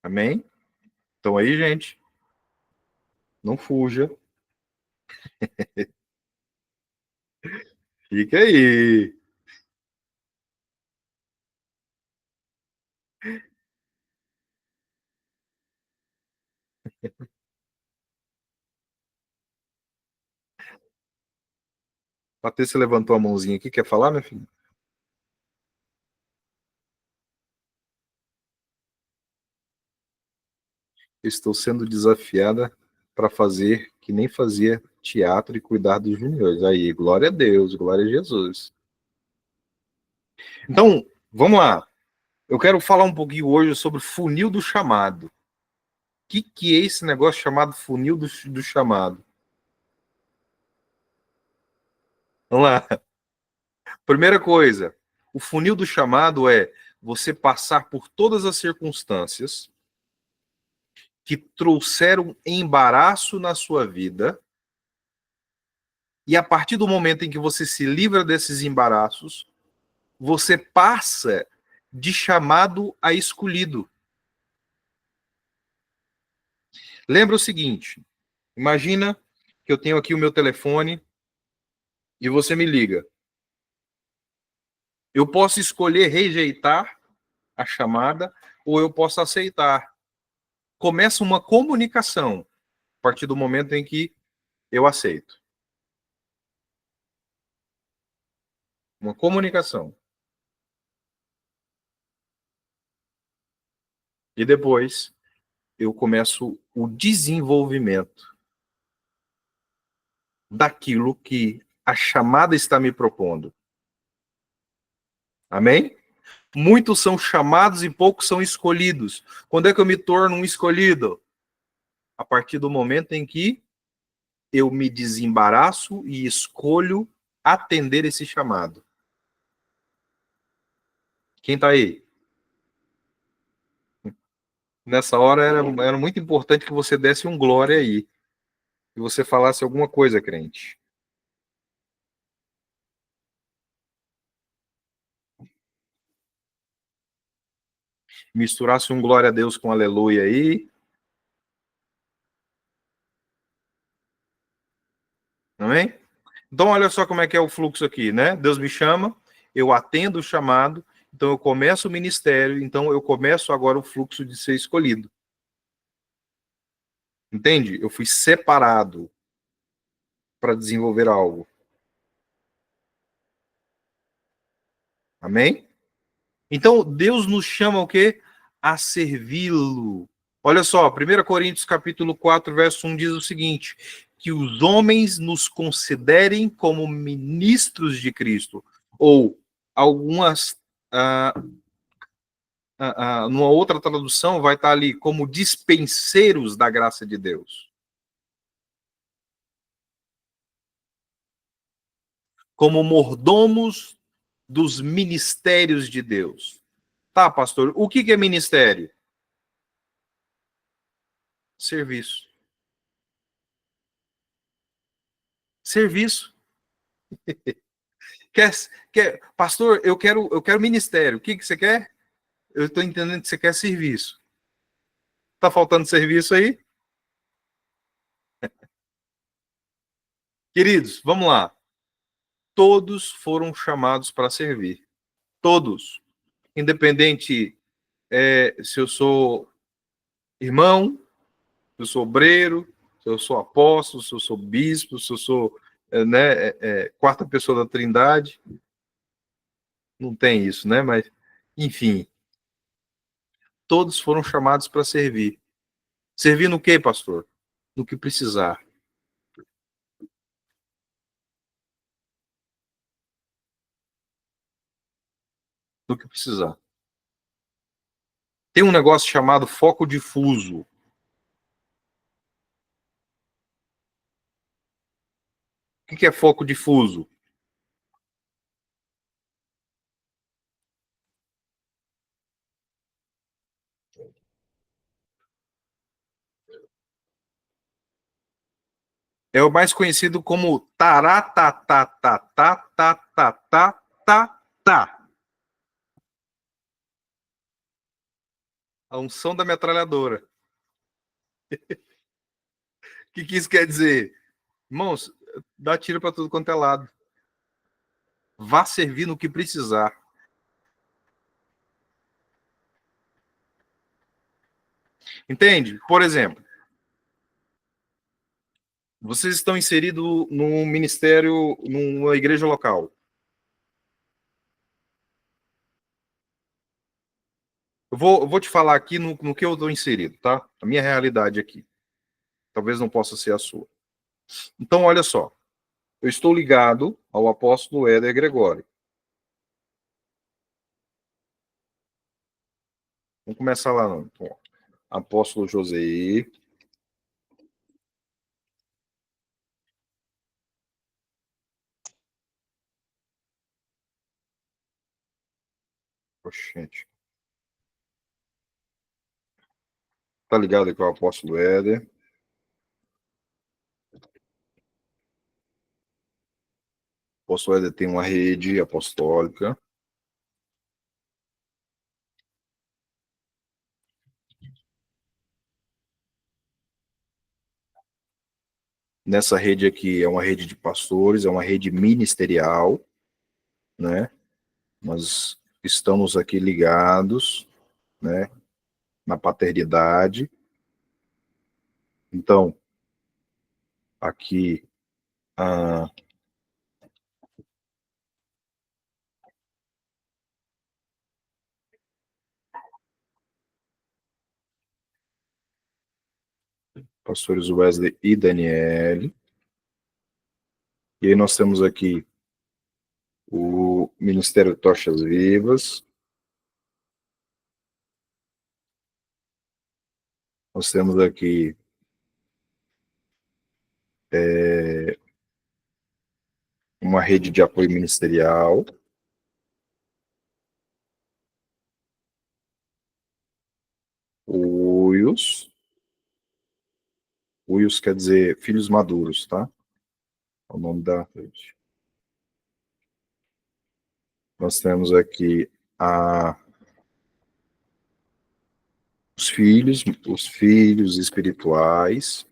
Amém? Então aí, gente, não fuja. Fica aí. Patrícia levantou a mãozinha aqui. Quer falar, minha filha? Estou sendo desafiada para fazer que nem fazia teatro e cuidar dos juniores. Aí, glória a Deus, glória a Jesus. Então, vamos lá. Eu quero falar um pouquinho hoje sobre o funil do chamado. O que é esse negócio chamado funil do chamado? Vamos lá. Primeira coisa, o funil do chamado é você passar por todas as circunstâncias que trouxeram embaraço na sua vida, e a partir do momento em que você se livra desses embaraços, você passa de chamado a escolhido. Lembra o seguinte, imagina que eu tenho aqui o meu telefone e você me liga. Eu posso escolher rejeitar a chamada ou eu posso aceitar. Começa uma comunicação a partir do momento em que eu aceito. Uma comunicação. E depois eu começo o desenvolvimento daquilo que a chamada está me propondo. Amém? Muitos são chamados e poucos são escolhidos. Quando é que eu me torno um escolhido? A partir do momento em que eu me desembaraço e escolho atender esse chamado. Quem está aí? Nessa hora era muito importante que você desse um glória aí. Que você falasse alguma coisa, crente. Misturasse um glória a Deus com aleluia aí. Amém? Então, olha só como é que é o fluxo aqui, né? Deus me chama, eu atendo o chamado, então eu começo o ministério, então eu começo agora o fluxo de ser escolhido. Entende? Eu fui separado para desenvolver algo. Amém? Então, Deus nos chama o quê? A servi-lo. Olha só, 1 Coríntios capítulo 4, verso 1 diz o seguinte, que os homens nos considerem como ministros de Cristo, ou algumas, numa outra tradução vai estar ali, como dispenseiros da graça de Deus. Como mordomos dos ministérios de Deus. Tá, pastor, o que é ministério? Serviço. Serviço. Pastor, eu quero ministério. O que você quer? Eu estou entendendo que você quer serviço. Tá faltando serviço aí? Queridos, vamos lá. Todos foram chamados para servir. Todos. Independente se eu sou irmão, se eu sou obreiro, se eu sou apóstolo, se eu sou bispo, se eu sou quarta pessoa da Trindade. Não tem isso, né? Mas, enfim. Todos foram chamados para servir. Servir no quê, pastor? No que precisar. No que precisar. Tem um negócio chamado foco difuso. O que é foco difuso? É o mais conhecido como taratatatatatatatá. A unção da metralhadora. O que isso quer dizer? Irmãos, dá tiro para tudo quanto é lado. Vá servir no que precisar. Entende? Por exemplo, vocês estão inseridos num ministério, numa igreja local. Eu vou te falar aqui no que eu estou inserido, tá? A minha realidade aqui. Talvez não possa ser a sua. Então, olha só. Eu estou ligado ao apóstolo Éder Gregório. Vamos começar lá, não. Bom, apóstolo José. Oxente. Tá ligado aqui o apóstolo Éder. O apóstolo Éder tem uma rede apostólica. Nessa rede aqui é uma rede de pastores, é uma rede ministerial, né? Nós estamos aqui ligados, né, na paternidade. Então, aqui, pastores Wesley e Daniele. E aí nós temos aqui o Ministério Tochas Vivas. Nós temos aqui uma rede de apoio ministerial. O UIOS. UIOS quer dizer filhos maduros, tá? É o nome da rede. Nós temos aqui os filhos espirituais,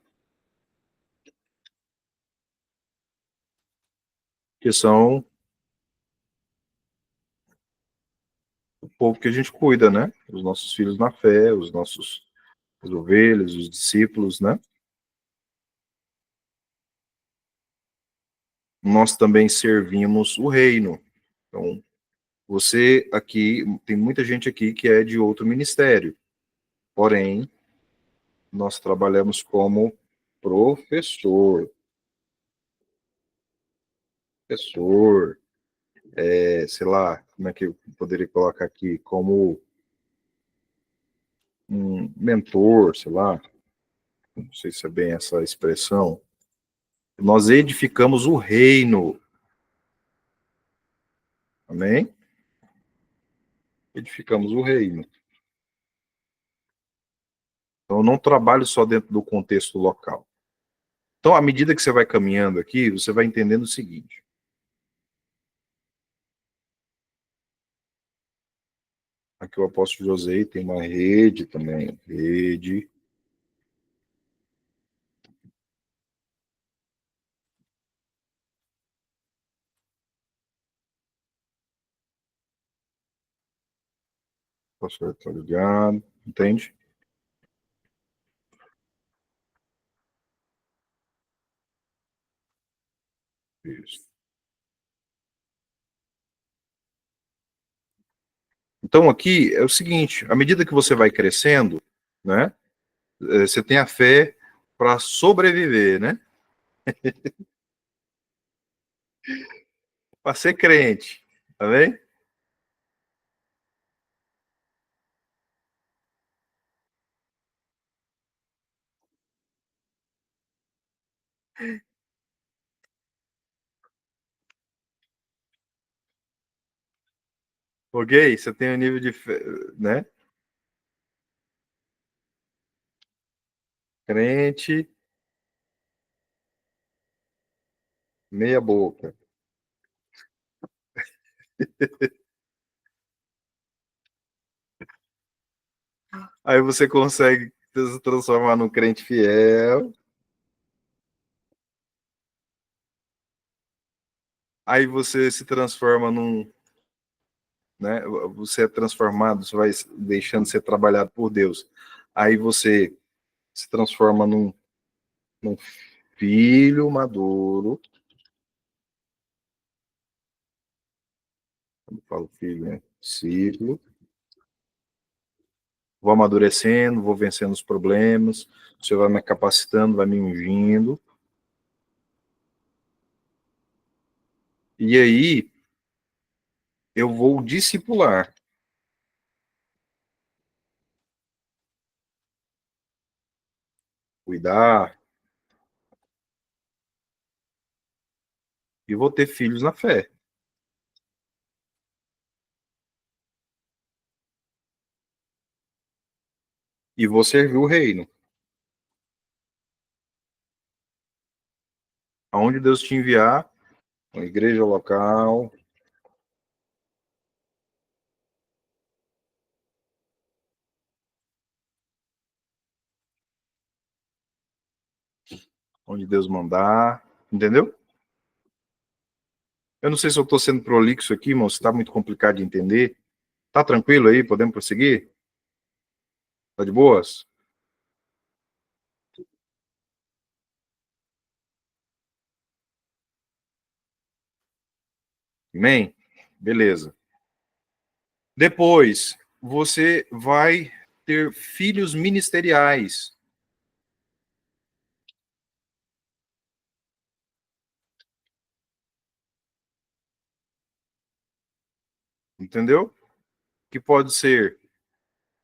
que são o povo que a gente cuida, né? Os nossos filhos na fé, os nossos as ovelhas, os discípulos, né? Nós também servimos o reino. Então, você aqui, tem muita gente aqui que é de outro ministério, porém, nós trabalhamos como professor, sei lá, como é que eu poderia colocar aqui, como um mentor, sei lá, não sei se é bem essa expressão. Nós edificamos o reino, amém? Edificamos o reino. Então, eu não trabalho só dentro do contexto local. Então, à medida que você vai caminhando aqui, você vai entendendo o seguinte. Aqui o apóstolo José tem uma rede também, rede. O pastor está ligado, entende? Isso. Então, aqui é o seguinte, à medida que você vai crescendo, né, você tem a fé para sobreviver, né? Para ser crente, tá vendo? Ok? Você tem um nível de fé, né? Crente, meia boca. Aí você consegue se transformar num crente fiel. Aí você se transforma num, né? Você é transformado, você vai deixando de ser trabalhado por Deus. Aí você se transforma num filho maduro. Quando eu falo filho, né? Discípulo. Vou amadurecendo, vou vencendo os problemas. Você vai me capacitando, vai me ungindo. E aí eu vou discipular. cuidar, e vou ter filhos na fé. E vou servir o reino. Aonde Deus te enviar, uma igreja local, onde Deus mandar, entendeu? Eu não sei se eu estou sendo prolixo aqui, irmão, se está muito complicado de entender. Tá tranquilo aí? Podemos prosseguir? Tá de boas? Amém? Beleza. Depois, você vai ter filhos ministeriais. Entendeu? Que pode ser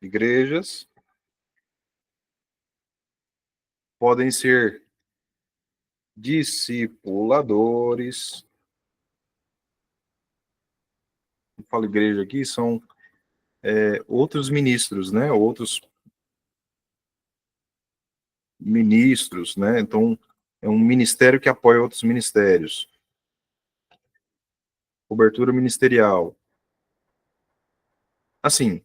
igrejas, podem ser discipuladores. Eu falo igreja aqui, são outros ministros, né? Outros ministros, né? Então, é um ministério que apoia outros ministérios. Cobertura ministerial. Assim,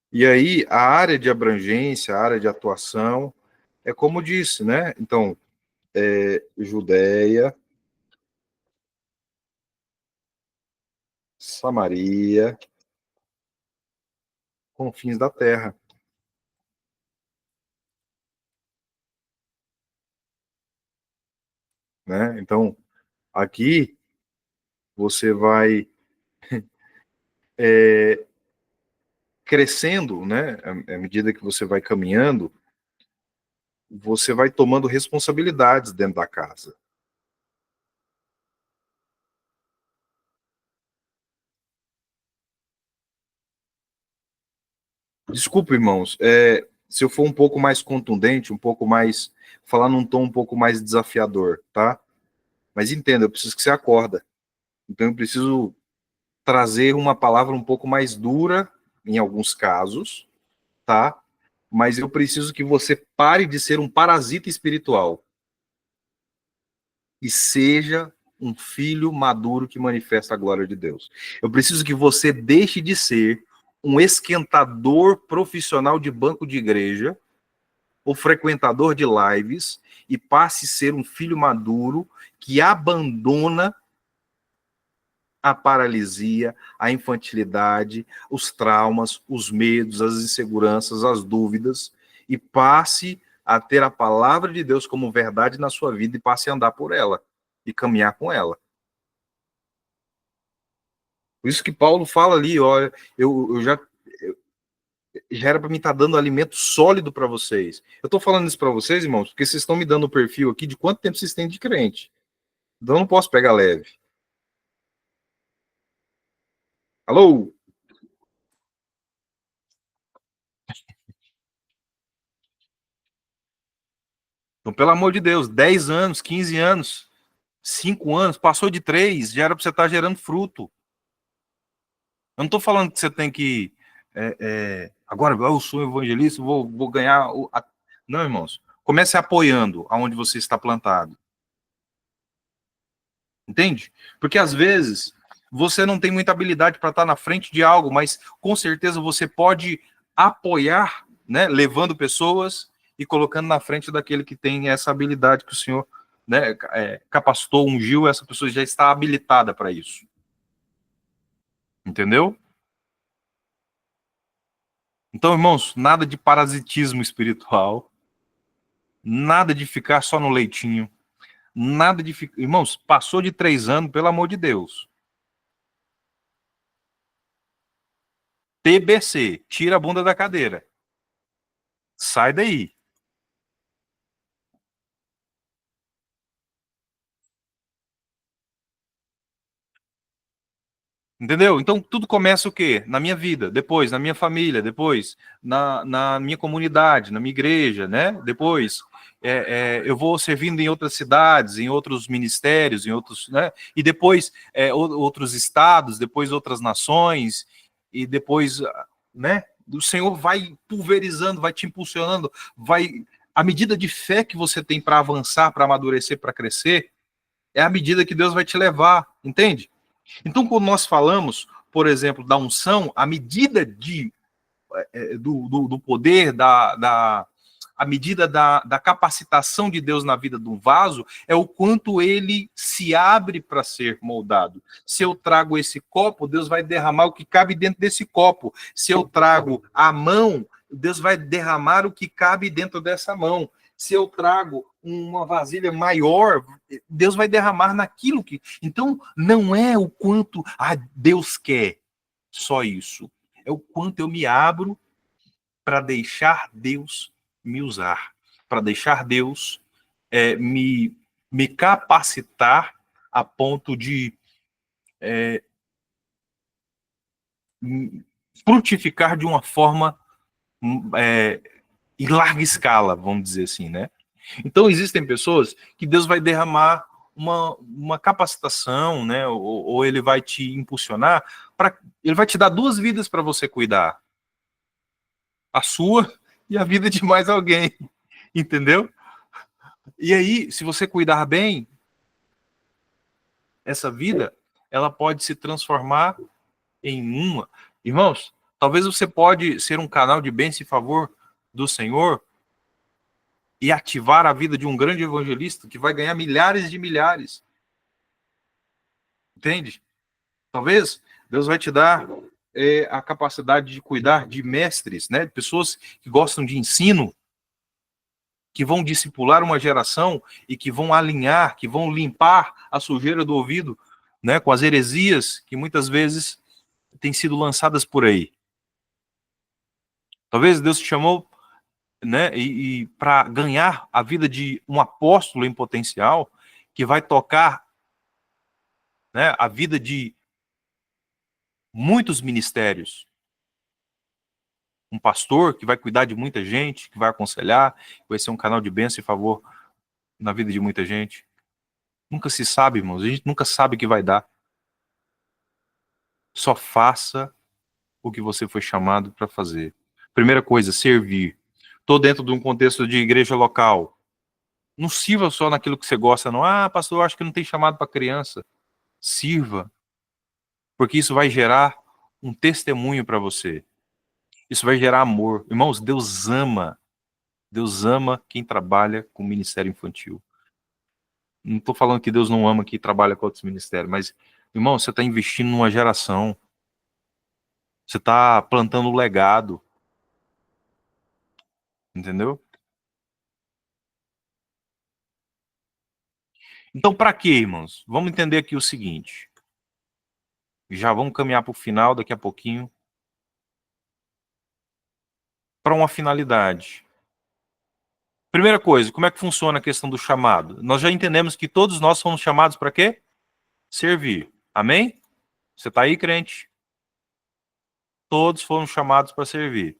e aí a área de abrangência, a área de atuação, é como disse, né? Então, Judéia, Samaria, confins da terra, né? Então, aqui você vai crescendo, né? À medida que você vai caminhando, você vai tomando responsabilidades dentro da casa. Desculpa, irmãos, se eu for um pouco mais contundente, um pouco mais, falar num tom um pouco mais desafiador, tá? Mas entenda, eu preciso que você acorda. Então eu preciso trazer uma palavra um pouco mais dura, em alguns casos, tá? Mas eu preciso que você pare de ser um parasita espiritual e seja um filho maduro que manifesta a glória de Deus. Eu preciso que você deixe de ser um esquentador profissional de banco de igreja ou frequentador de lives e passe a ser um filho maduro que abandona a paralisia, a infantilidade, os traumas, os medos, as inseguranças, as dúvidas, e passe a ter a palavra de Deus como verdade na sua vida e passe a andar por ela e caminhar com ela. Por isso que Paulo fala ali, olha, já era para mim estar dando alimento sólido para vocês. Eu estou falando isso para vocês, irmãos, porque vocês estão me dando o perfil aqui de quanto tempo vocês têm de crente. Então eu não posso pegar leve. Alô? Então, pelo amor de Deus, 10 anos, 15 anos, 5 anos, passou de 3, já era para você estar gerando fruto. Eu não estou falando que você tem que. Agora eu sou evangelista, vou ganhar. Não, irmãos. Comece apoiando aonde você está plantado. Entende? Porque às vezes você não tem muita habilidade para estar na frente de algo, mas com certeza você pode apoiar, né, levando pessoas e colocando na frente daquele que tem essa habilidade que o Senhor, né, capacitou, ungiu, essa pessoa já está habilitada para isso. Entendeu? Então, irmãos, nada de parasitismo espiritual, nada de ficar só no leitinho, nada de ficar. Irmãos, passou de 3 anos, pelo amor de Deus. TBC, tira a bunda da cadeira. Sai daí. Entendeu? Então, tudo começa o quê? Na minha vida, depois na minha família, depois na minha comunidade, na minha igreja, né? Depois eu vou servindo em outras cidades, em outros ministérios, em outros, né? E depois outros estados, depois outras nações, e depois, né? O Senhor vai pulverizando, vai te impulsionando, vai... A medida de fé que você tem para avançar, para amadurecer, para crescer, é a medida que Deus vai te levar, entende? Então, quando nós falamos, por exemplo, da unção, a medida do poder, a medida da capacitação de Deus na vida de um vaso, é o quanto ele se abre para ser moldado. Se eu trago esse copo, Deus vai derramar o que cabe dentro desse copo. Se eu trago a mão, Deus vai derramar o que cabe dentro dessa mão. Se eu trago uma vasilha maior, Deus vai derramar naquilo que... Então, não é o quanto Deus quer, só isso. É o quanto eu me abro para deixar Deus me usar, para deixar Deus me capacitar a ponto de frutificar de uma forma em larga escala, vamos dizer assim, né? Então, existem pessoas que Deus vai derramar uma capacitação, né? Ou ele vai te impulsionar, ele vai te dar 2 vidas para você cuidar. A sua e a vida de mais alguém, entendeu? E aí, se você cuidar bem, essa vida, ela pode se transformar em uma. Irmãos, talvez você pode ser um canal de bênção e favor do Senhor e ativar a vida de um grande evangelista que vai ganhar milhares de milhares. Entende? Talvez Deus vai te dar a capacidade de cuidar de mestres, né? De pessoas que gostam de ensino, que vão discipular uma geração e que vão alinhar, que vão limpar a sujeira do ouvido, né, com as heresias que muitas vezes têm sido lançadas por aí. Talvez Deus te chamou, né, e para ganhar a vida de um apóstolo em potencial que vai tocar, né, a vida de muitos ministérios. Um pastor que vai cuidar de muita gente, que vai aconselhar, que vai ser um canal de bênção e favor na vida de muita gente. Nunca se sabe, irmãos. A gente nunca sabe o que vai dar. Só faça o que você foi chamado para fazer. Primeira coisa, servir. Estou dentro de um contexto de igreja local. Não sirva só naquilo que você gosta, não. Ah, pastor, eu acho que não tem chamado para criança. Sirva. Porque isso vai gerar um testemunho para você. Isso vai gerar amor. Irmãos, Deus ama. Deus ama quem trabalha com ministério infantil. Não estou falando que Deus não ama quem trabalha com outros ministérios, mas, irmão, você está investindo numa geração. Você está plantando um legado. Entendeu? Então, para quê, irmãos? Vamos entender aqui o seguinte. Já vamos caminhar para o final daqui a pouquinho. Para uma finalidade. Primeira coisa, como é que funciona a questão do chamado? Nós já entendemos que todos nós somos chamados para quê? Servir. Amém? Você está aí, crente? Todos foram chamados para servir.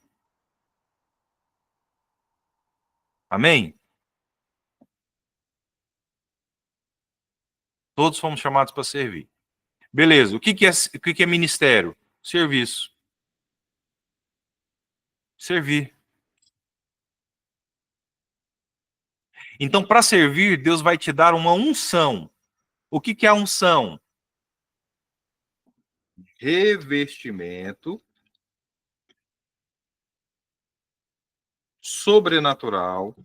Amém? Todos fomos chamados para servir. Beleza, o que é ministério? Serviço. Servir. Então, para servir, Deus vai te dar uma unção. O que é a unção? Revestimento sobrenatural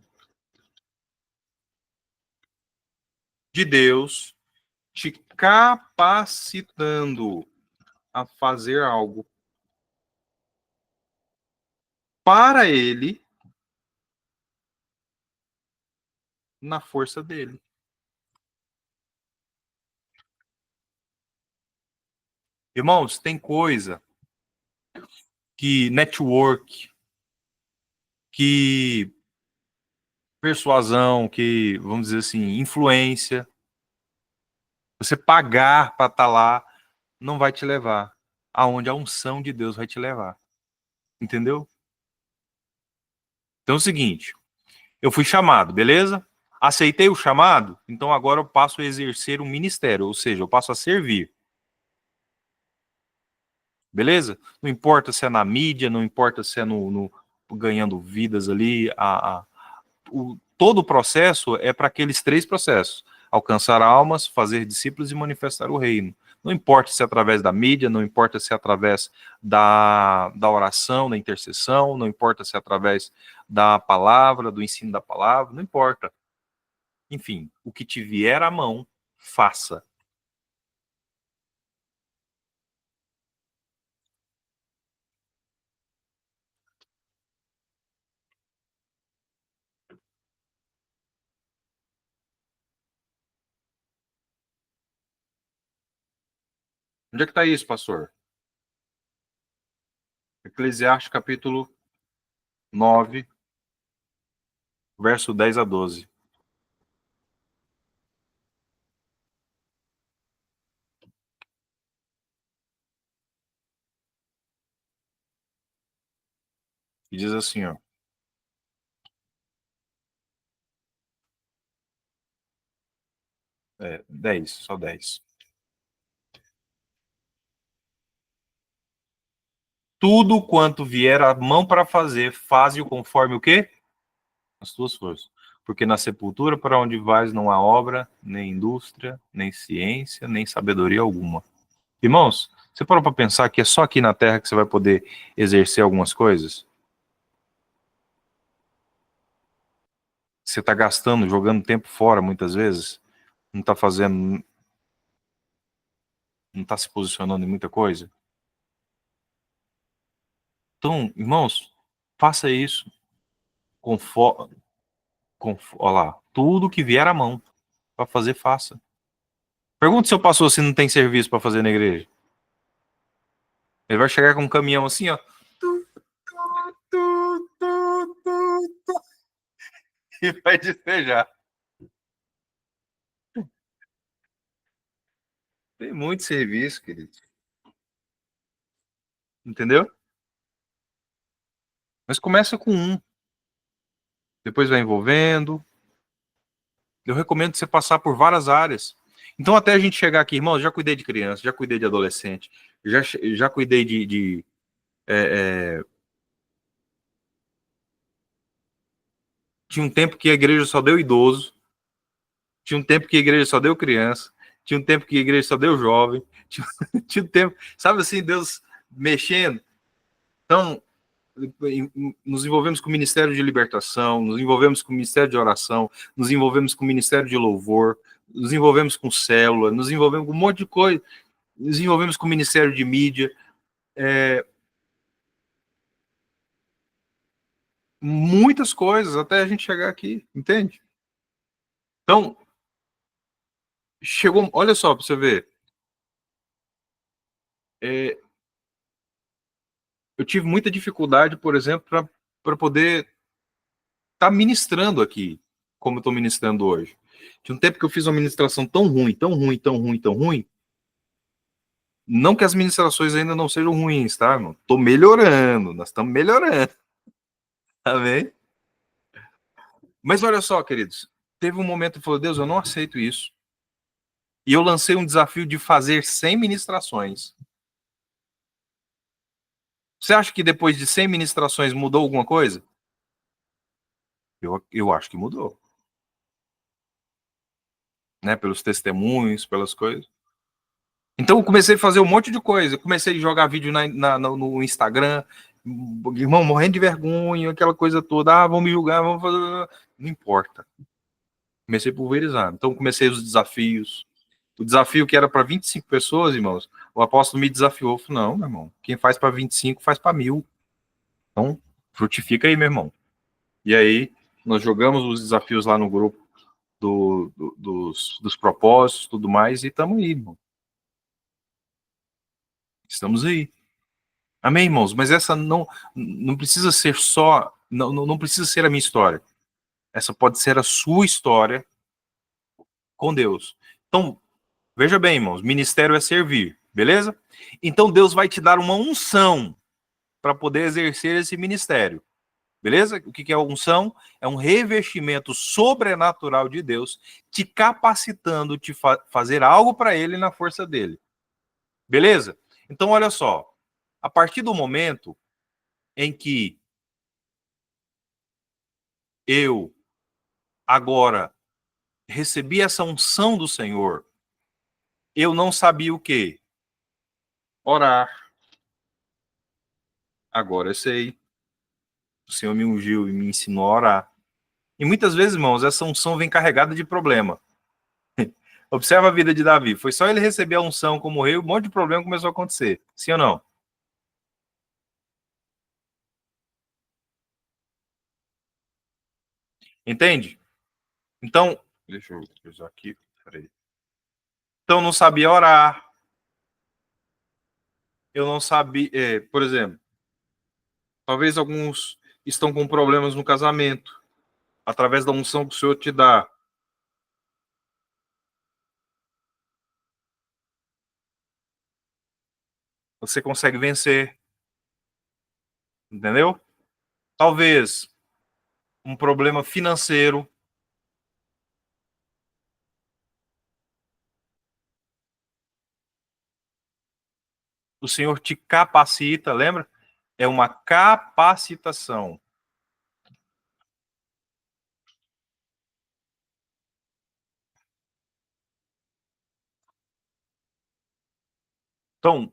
de Deus te capacitando a fazer algo para Ele na força dele. Irmãos, tem coisa que network, que persuasão, que, vamos dizer assim, influência, você pagar para estar lá, não vai te levar aonde a unção de Deus vai te levar. Entendeu? Então é o seguinte, eu fui chamado, beleza? Aceitei o chamado, então agora eu passo a exercer um ministério, ou seja, eu passo a servir. Beleza? Não importa se é na mídia, não importa se é no ganhando vidas ali, todo o processo é para aqueles 3 processos: alcançar almas, fazer discípulos e manifestar o reino. Não importa se é através da mídia, não importa se é através da oração, da intercessão, não importa se é através da palavra, do ensino da palavra, não importa. Enfim, o que te vier à mão, faça. Onde é que está isso, pastor? Eclesiastes capítulo 9, verso 10 a 12. E diz assim, ó. 10, só 10. Tudo quanto vier a mão para fazer, faze-o conforme o quê? As tuas forças. Porque na sepultura para onde vais não há obra, nem indústria, nem ciência, nem sabedoria alguma. Irmãos, você parou para pensar que é só aqui na Terra que você vai poder exercer algumas coisas? Você está gastando, jogando tempo fora muitas vezes, não está fazendo, não está se posicionando em muita coisa. Então, irmãos, faça isso conforme, olha lá, tudo que vier à mão para fazer, faça. Pergunta se seu pastor se não tem serviço para fazer na igreja. Ele vai chegar com um caminhão assim, ó. E vai despejar. Tem muito serviço, querido. Entendeu? Mas começa com um. Depois vai envolvendo. Eu recomendo você passar por várias áreas. Então, até a gente chegar aqui, irmão, já cuidei de criança, já cuidei de adolescente, já cuidei Tinha um tempo que a igreja só deu idoso, tinha um tempo que a igreja só deu criança, tinha um tempo que a igreja só deu jovem, tinha um tempo, sabe assim, Deus mexendo. Então, nos envolvemos com o Ministério de Libertação, nos envolvemos com o Ministério de Oração, nos envolvemos com o Ministério de Louvor, nos envolvemos com célula, nos envolvemos com um monte de coisa, nos envolvemos com o Ministério de Mídia, muitas coisas até a gente chegar aqui, entende? Então, chegou, olha só para você ver, eu tive muita dificuldade, por exemplo, para poder estar ministrando aqui, como eu estou ministrando hoje. Tinha um tempo que eu fiz uma ministração tão ruim, tão ruim, tão ruim, tão ruim. Não que as ministrações ainda não sejam ruins, tá, irmão? Tô melhorando, nós estamos melhorando. Amém? Mas olha só, queridos, teve um momento que falou, Deus, eu não aceito isso. E eu lancei um desafio de fazer 100 ministrações. Você acha que depois de 100 ministrações mudou alguma coisa? Eu acho que mudou. Né? Pelos testemunhos, pelas coisas. Então eu comecei a fazer um monte de coisa. Eu comecei a jogar vídeo no Instagram, irmão, morrendo de vergonha, aquela coisa toda. Ah, vão me julgar, vão fazer. Não importa. Comecei a pulverizar. Então comecei os desafios. O desafio que era para 25 pessoas, irmãos, o apóstolo me desafiou. Falei, não, meu irmão, quem faz para 25 faz para 1000. Então, frutifica aí, meu irmão. E aí, nós jogamos os desafios lá no grupo dos propósitos, tudo mais, e estamos aí, irmão. Estamos aí. Amém, irmãos? Mas essa não precisa ser só, não precisa ser a minha história. Essa pode ser a sua história com Deus. Então, veja bem, irmãos, ministério é servir. Beleza? Então Deus vai te dar uma unção para poder exercer esse ministério. Beleza? O que é a unção? É um revestimento sobrenatural de Deus, te capacitando, te fazer algo para Ele na força dele. Beleza? Então, olha só. A partir do momento em que eu agora recebi essa unção do Senhor, eu não sabia o quê? Orar. Agora eu sei. O Senhor me ungiu e me ensinou a orar. E muitas vezes, irmãos, essa unção vem carregada de problema. Observa a vida de Davi. Foi só ele receber a unção como rei, um monte de problema começou a acontecer. Sim ou não? Entende? Então, deixa eu usar aqui. Peraí. Então, não sabia orar. Eu não sabia, por exemplo, talvez alguns estão com problemas no casamento, através da unção que o Senhor te dá. Você consegue vencer. Entendeu? Talvez um problema financeiro. O Senhor te capacita, lembra? É uma capacitação. Então,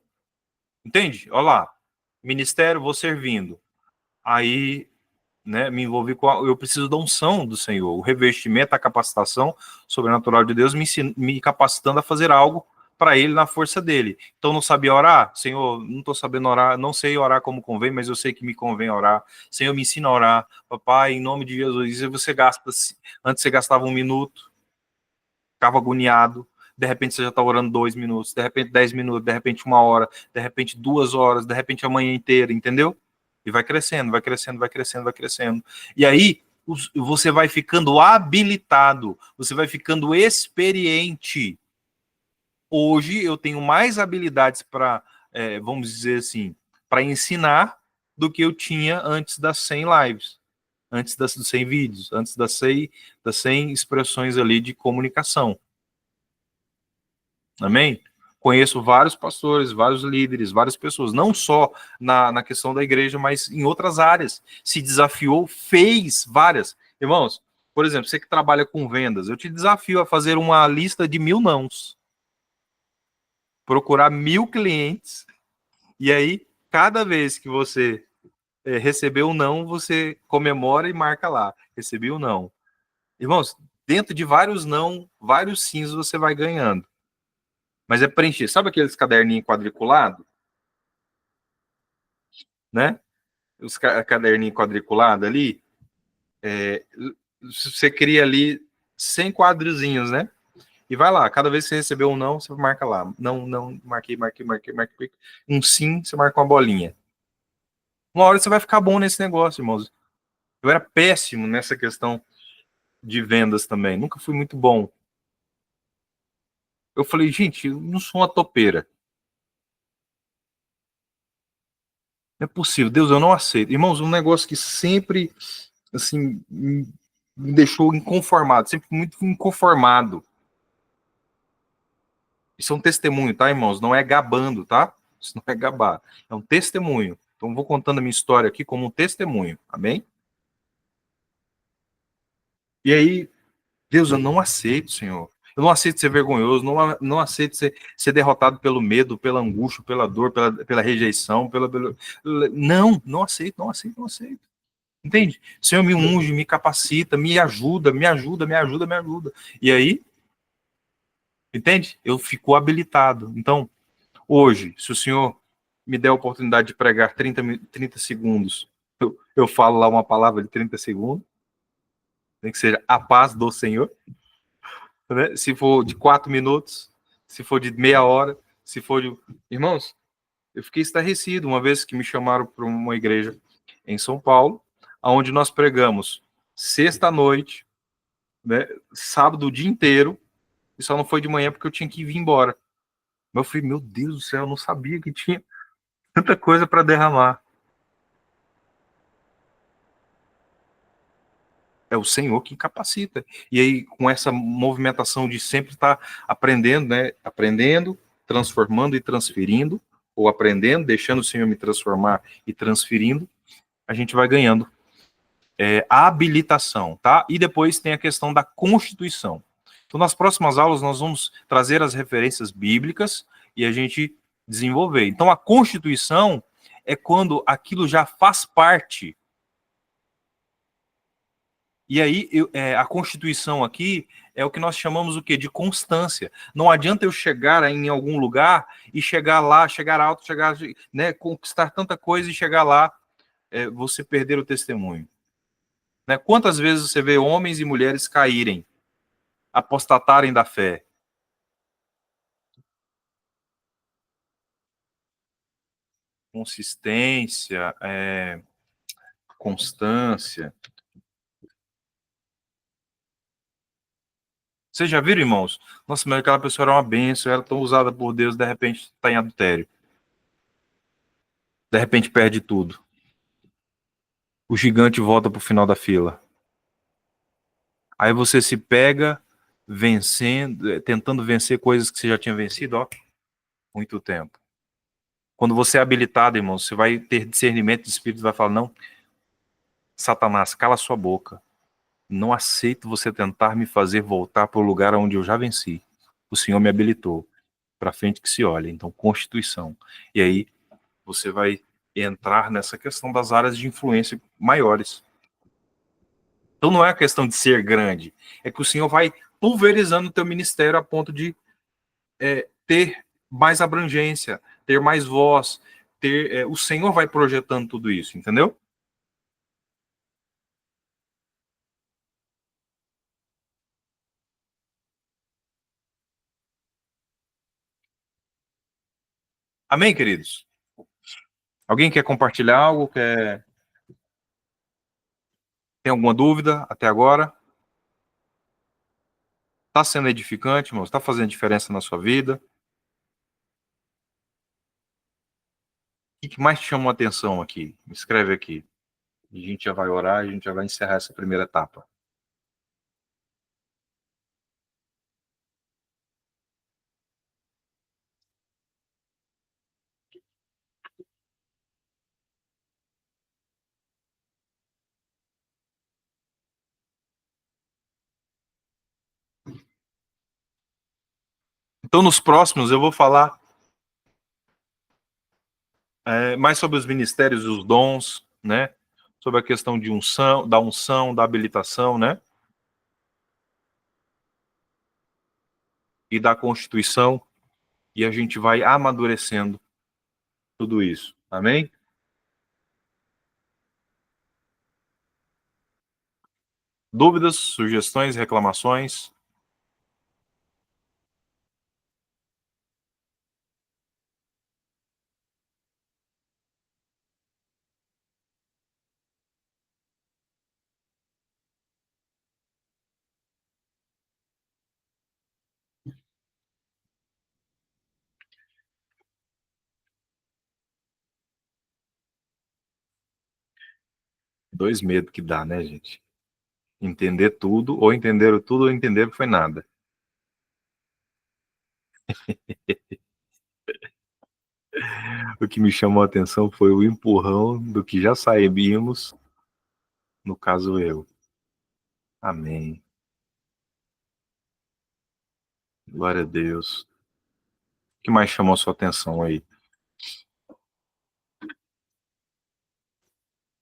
entende? Olha lá. Ministério, vou servindo. Aí, né, me envolvi com eu preciso da unção do Senhor, o revestimento, a capacitação sobrenatural de Deus me capacitando a fazer algo para Ele na força dele. Então não sabia orar? Senhor, não estou sabendo orar, não sei orar como convém, mas eu sei que me convém orar. Senhor, me ensina a orar. Papai, em nome de Jesus, e você gasta, antes você gastava 1 minuto, ficava agoniado, de repente você já está orando 2 minutos, de repente 10 minutos, de repente 1 hora, de repente 2 horas, de repente a manhã inteira, entendeu? E vai crescendo, vai crescendo, vai crescendo, vai crescendo. E aí você vai ficando habilitado, você vai ficando experiente. Hoje eu tenho mais habilidades para, vamos dizer assim, para ensinar do que eu tinha antes das 100 lives, antes dos 100 vídeos, antes das 100 expressões ali de comunicação. Amém? Conheço vários pastores, vários líderes, várias pessoas, não só na questão da igreja, mas em outras áreas. Se desafiou, fez várias. Irmãos, por exemplo, você que trabalha com vendas, eu te desafio a fazer uma lista de 1000 nãos. Procurar 1000 clientes, e aí, cada vez que você receber um não, você comemora e marca lá. Recebi um não. Irmãos, dentro de vários não, vários sims você vai ganhando. Mas é preencher. Sabe aqueles caderninhos quadriculados? Né? Os caderninhos quadriculados ali. Você cria ali 100 quadrozinhos, né? E vai lá. Cada vez que você recebeu um não, você marca lá. Não, não, marquei. Um sim, você marca uma bolinha. Uma hora você vai ficar bom nesse negócio, irmãos. Eu era péssimo nessa questão de vendas também. Nunca fui muito bom. Eu falei, gente, eu não sou uma topeira. Não é possível. Deus, eu não aceito. Irmãos, um negócio que sempre, assim, me deixou inconformado. Sempre muito inconformado. Isso é um testemunho, tá, irmãos? Não é gabando, tá? Isso não é gabar. É um testemunho. Então, vou contando a minha história aqui como um testemunho. Amém? E aí, Deus, eu não aceito, Senhor. Eu não aceito ser vergonhoso, não aceito ser derrotado pelo medo, pela angústia, pela dor, pela rejeição, Não, não aceito, não aceito, não aceito. Entende? Senhor, me unge, me capacita, me ajuda, me ajuda, me ajuda, me ajuda. E aí, entende? Eu fico habilitado. Então, hoje, se o Senhor me der a oportunidade de pregar 30 segundos, eu falo lá uma palavra de 30 segundos, tem que ser a paz do Senhor. Né? Se for de 4 minutos, se for de meia hora, se for de... Irmãos, eu fiquei estarrecido uma vez que me chamaram para uma igreja em São Paulo, onde nós pregamos sexta-noite, né, sábado o dia inteiro, e só não foi de manhã porque eu tinha que vir embora. Mas eu falei, meu Deus do céu, eu não sabia que tinha tanta coisa para derramar. É o Senhor que capacita. E aí, com essa movimentação de sempre estar aprendendo, né? Aprendendo, transformando e transferindo, ou aprendendo, deixando o Senhor me transformar e transferindo, a gente vai ganhando a habilitação, tá? E depois tem a questão da constituição. Então, nas próximas aulas, nós vamos trazer as referências bíblicas e a gente desenvolver. Então, a constituição é quando aquilo já faz parte. E aí, a constituição aqui é o que nós chamamos o quê? De constância. Não adianta eu chegar em algum lugar e chegar lá, chegar alto, chegar, né, conquistar tanta coisa e chegar lá, você perder o testemunho. Né? Quantas vezes você vê homens e mulheres caírem, apostatarem da fé? Consistência, constância. Vocês já viram, irmãos? Nossa, mas aquela pessoa era uma bênção, ela tão usada por Deus, de repente está em adultério. De repente perde tudo. O gigante volta para o final da fila. Aí você se pega vencendo, tentando vencer coisas que você já tinha vencido, ó, muito tempo. Quando você é habilitado, irmão, você vai ter discernimento de espírito, vai falar, não, Satanás, cala sua boca. Não aceito você tentar me fazer voltar para o lugar onde eu já venci. O Senhor me habilitou. Para frente que se olha. Então, constituição. E aí, você vai entrar nessa questão das áreas de influência maiores. Então, não é a questão de ser grande. É que o Senhor vai pulverizando o teu ministério a ponto de ter mais abrangência, ter mais voz, o Senhor vai projetando tudo isso, entendeu? Amém, queridos? Alguém quer compartilhar algo? Tem alguma dúvida até agora? Está sendo edificante, irmãos? Está fazendo diferença na sua vida? O que mais te chamou a atenção aqui? Me escreve aqui. A gente já vai orar, a gente já vai encerrar essa primeira etapa. Então, nos próximos, eu vou falar mais sobre os ministérios e os dons, né? Sobre a questão de unção, da habilitação, né? E da constituição. E a gente vai amadurecendo tudo isso. Amém? Dúvidas, sugestões, reclamações? Dois medos que dá, né, gente? Entender tudo, ou entenderam tudo, ou entenderam que foi nada. O que me chamou a atenção foi o empurrão do que já sabíamos, no caso eu. Amém. Glória a Deus. O que mais chamou a sua atenção aí?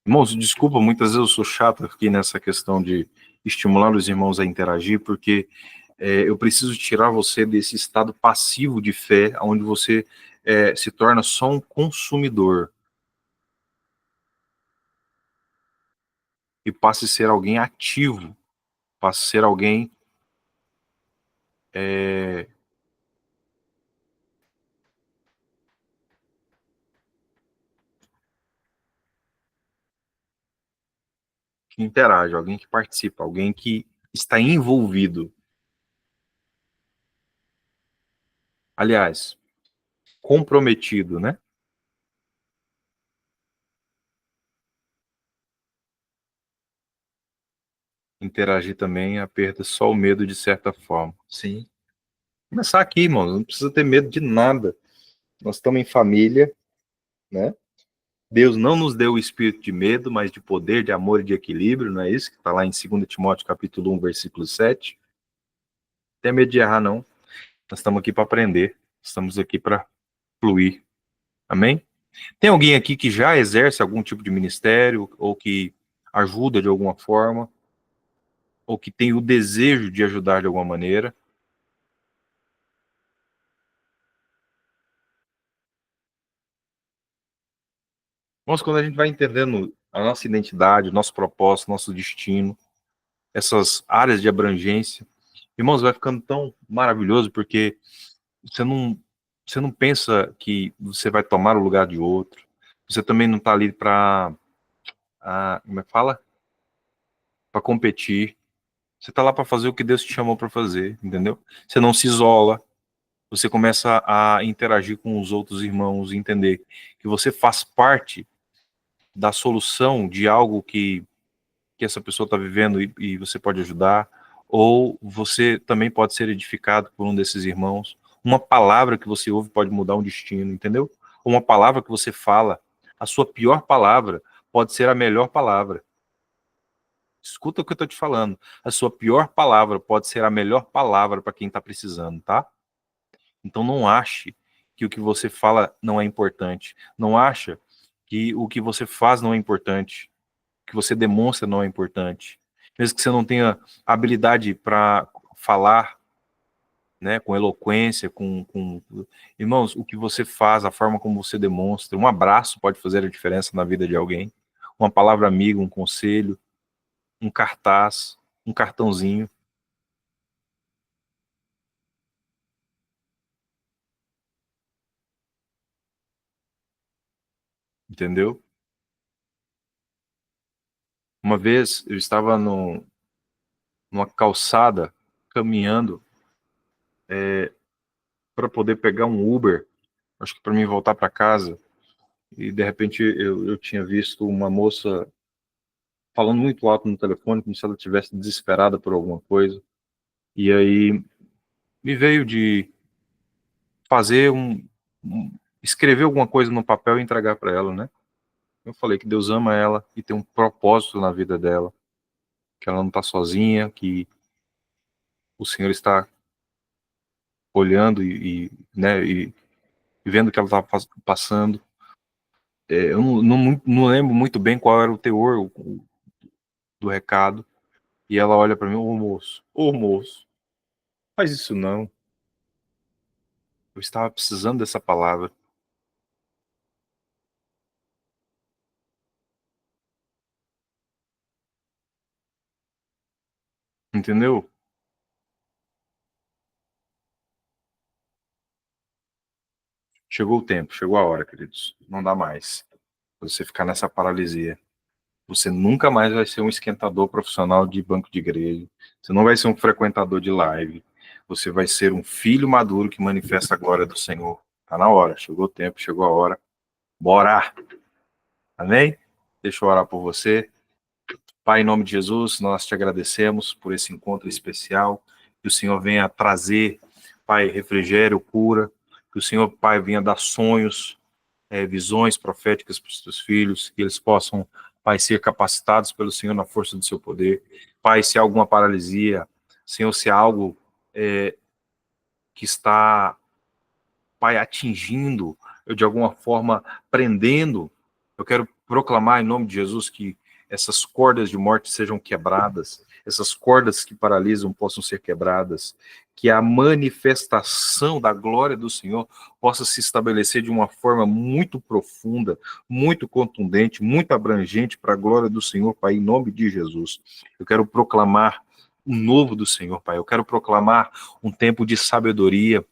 Irmãos, desculpa, muitas vezes eu sou chato aqui nessa questão de estimular os irmãos a interagir, porque eu preciso tirar você desse estado passivo de fé, onde você se torna só um consumidor e passe a ser alguém ativo, passe a ser alguém que interage, alguém que participa, alguém que está envolvido. Aliás, comprometido, né? Interagir também aperta só o medo de certa forma. Sim. Começar aqui, irmão, não precisa ter medo de nada. Nós estamos em família, né? Deus não nos deu o espírito de medo, mas de poder, de amor e de equilíbrio, não é isso? Que está lá em 2 Timóteo capítulo 1, versículo 7. Não tem medo de errar, não. Nós estamos aqui para aprender. Estamos aqui para fluir. Amém? Tem alguém aqui que já exerce algum tipo de ministério, ou que ajuda de alguma forma, ou que tem o desejo de ajudar de alguma maneira? Mas quando a gente vai entendendo a nossa identidade, nosso propósito, nosso destino, essas áreas de abrangência, irmãos, vai ficando tão maravilhoso, porque você não, você não pensa que você vai tomar o lugar de outro. Você também não está ali para, como é que fala? Para competir. Você está lá para fazer o que Deus te chamou para fazer, entendeu? Você não se isola. Você começa a interagir com os outros irmãos, entender que você faz parte da solução de algo que essa pessoa está vivendo e você pode ajudar, ou você também pode ser edificado por um desses irmãos. Uma palavra que você ouve pode mudar um destino, entendeu? Uma palavra que você fala, a sua pior palavra pode ser a melhor palavra. Escuta o que eu estou te falando. A sua pior palavra pode ser a melhor palavra para quem está precisando, tá? Então não ache que o que você fala não é importante. Não acha que o que você faz não é importante. O que você demonstra não é importante. Mesmo que você não tenha habilidade para falar, né, com eloquência, Irmãos, o que você faz, a forma como você demonstra, um abraço pode fazer a diferença na vida de alguém. Uma palavra amiga, um conselho, um cartaz, um cartãozinho, entendeu? Uma vez eu estava numa calçada, caminhando, para poder pegar um Uber, acho que para mim voltar para casa, e de repente eu tinha visto uma moça falando muito alto no telefone, como se ela estivesse desesperada por alguma coisa. E aí me veio de fazer escrever alguma coisa no papel e entregar para ela, né? Eu falei que Deus ama ela e tem um propósito na vida dela, que ela não está sozinha, que o Senhor está olhando né, e vendo o que ela está passando. Eu não lembro muito bem qual era o teor do recado. E ela olha para mim, ô moço, faz isso não. Eu estava precisando dessa palavra, entendeu? Chegou o tempo, chegou a hora, queridos. Não dá mais. Você ficar nessa paralisia. Você nunca mais vai ser um esquentador profissional de banco de igreja. Você não vai ser um frequentador de live. Você vai ser um filho maduro que manifesta a glória do Senhor. Tá na hora, chegou o tempo, chegou a hora. Bora! Amém? Deixa eu orar por você. Pai, em nome de Jesus, nós te agradecemos por esse encontro especial. Que o Senhor venha trazer, Pai, refrigério, cura. Que o Senhor, Pai, venha dar sonhos, visões proféticas para os teus filhos. Que eles possam, Pai, ser capacitados pelo Senhor na força do seu poder. Pai, se há alguma paralisia, Senhor, se há algo que está, Pai, atingindo, ou de alguma forma prendendo, eu quero proclamar em nome de Jesus que essas cordas de morte sejam quebradas, essas cordas que paralisam possam ser quebradas, que a manifestação da glória do Senhor possa se estabelecer de uma forma muito profunda, muito contundente, muito abrangente para a glória do Senhor, Pai, em nome de Jesus. Eu quero proclamar o novo do Senhor, Pai. Eu quero proclamar um tempo de sabedoria,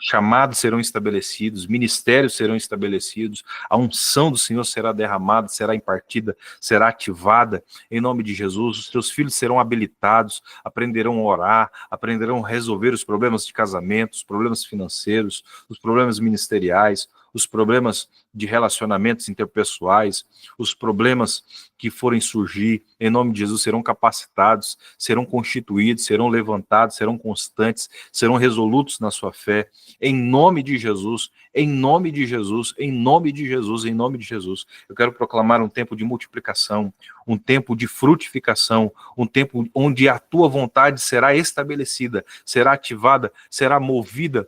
chamados serão estabelecidos, ministérios serão estabelecidos, a unção do Senhor será derramada, será impartida, será ativada, em nome de Jesus. Os teus filhos serão habilitados, aprenderão a orar, aprenderão a resolver os problemas de casamento, os problemas financeiros, os problemas ministeriais, os problemas de relacionamentos interpessoais, os problemas que forem surgir, em nome de Jesus, serão capacitados, serão constituídos, serão levantados, serão constantes, serão resolutos na sua fé, em nome de Jesus, em nome de Jesus, em nome de Jesus, em nome de Jesus. Eu quero proclamar um tempo de multiplicação, um tempo de frutificação, um tempo onde a tua vontade será estabelecida, será ativada, será movida,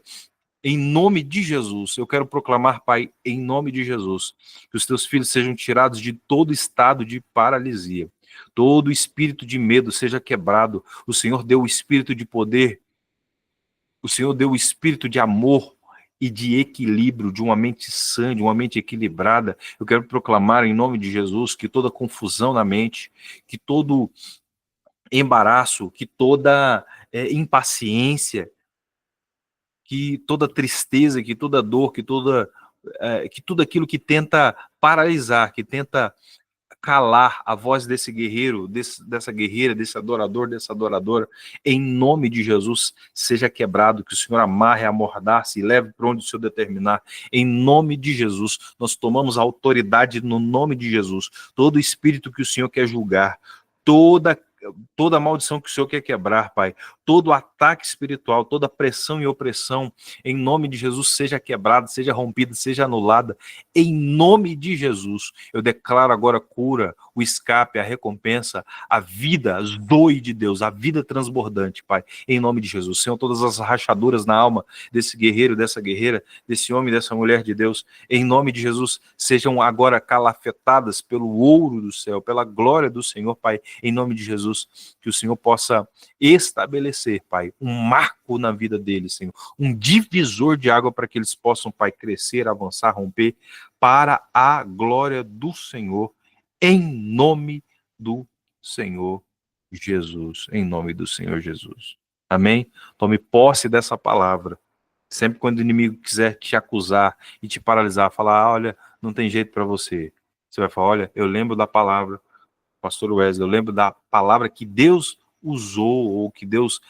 em nome de Jesus. Eu quero proclamar, Pai, em nome de Jesus, que os teus filhos sejam tirados de todo estado de paralisia, todo espírito de medo seja quebrado. O Senhor deu o espírito de poder, o Senhor deu o espírito de amor e de equilíbrio, de uma mente sã, de uma mente equilibrada. Eu quero proclamar em nome de Jesus que toda confusão na mente, que todo embaraço, que toda impaciência, que toda tristeza, que toda dor, que tudo aquilo que tenta paralisar, que tenta calar a voz desse guerreiro, dessa guerreira, desse adorador, dessa adoradora, em nome de Jesus, seja quebrado, que o Senhor amarre, amordace e leve para onde o Senhor determinar, em nome de Jesus. Nós tomamos a autoridade no nome de Jesus. Todo espírito que o Senhor quer julgar, toda maldição que o Senhor quer quebrar, Pai, todo ataque espiritual, toda pressão e opressão, em nome de Jesus, seja quebrada, seja rompida, seja anulada, em nome de Jesus. Eu declaro agora a cura, o escape, a recompensa, a vida, a zoe de Deus, a vida transbordante, Pai, em nome de Jesus. Senhor, todas as rachaduras na alma desse guerreiro, dessa guerreira, desse homem, dessa mulher de Deus, em nome de Jesus, sejam agora calafetadas pelo ouro do céu, pela glória do Senhor, Pai, em nome de Jesus. Que o Senhor possa estabelecer, Pai, um marco na vida deles, Senhor, um divisor de água para que eles possam, Pai, crescer, avançar, romper, para a glória do Senhor, em nome do Senhor Jesus, em nome do Senhor Jesus. Amém? Tome posse dessa palavra. Sempre quando o inimigo quiser te acusar e te paralisar, falar, olha, não tem jeito para você. Você vai falar, olha, eu lembro da palavra, pastor Wesley, eu lembro da palavra que Deus usou, ou que Deus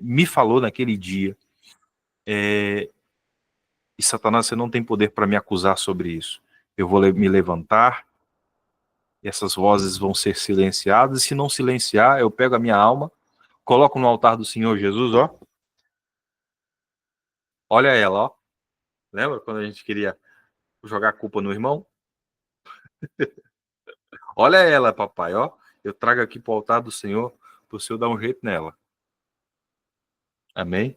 me falou naquele dia. E Satanás, você não tem poder para me acusar sobre isso. Eu vou me levantar, e essas vozes vão ser silenciadas, e se não silenciar, eu pego a minha alma, coloco no altar do Senhor Jesus, ó. Olha ela, ó. Lembra quando a gente queria jogar a culpa no irmão? Olha ela, papai, ó. Eu trago aqui para o altar do Senhor, para o Senhor dar um jeito nela. Amém?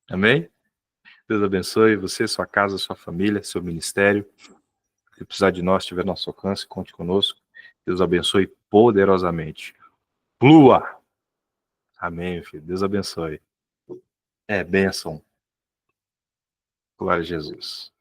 Amém? Deus abençoe você, sua casa, sua família, seu ministério. Se precisar de nós, estiver nosso alcance, conte conosco. Deus abençoe poderosamente. Flua! Amém, meu filho. Deus abençoe. É bênção. Glória a Jesus.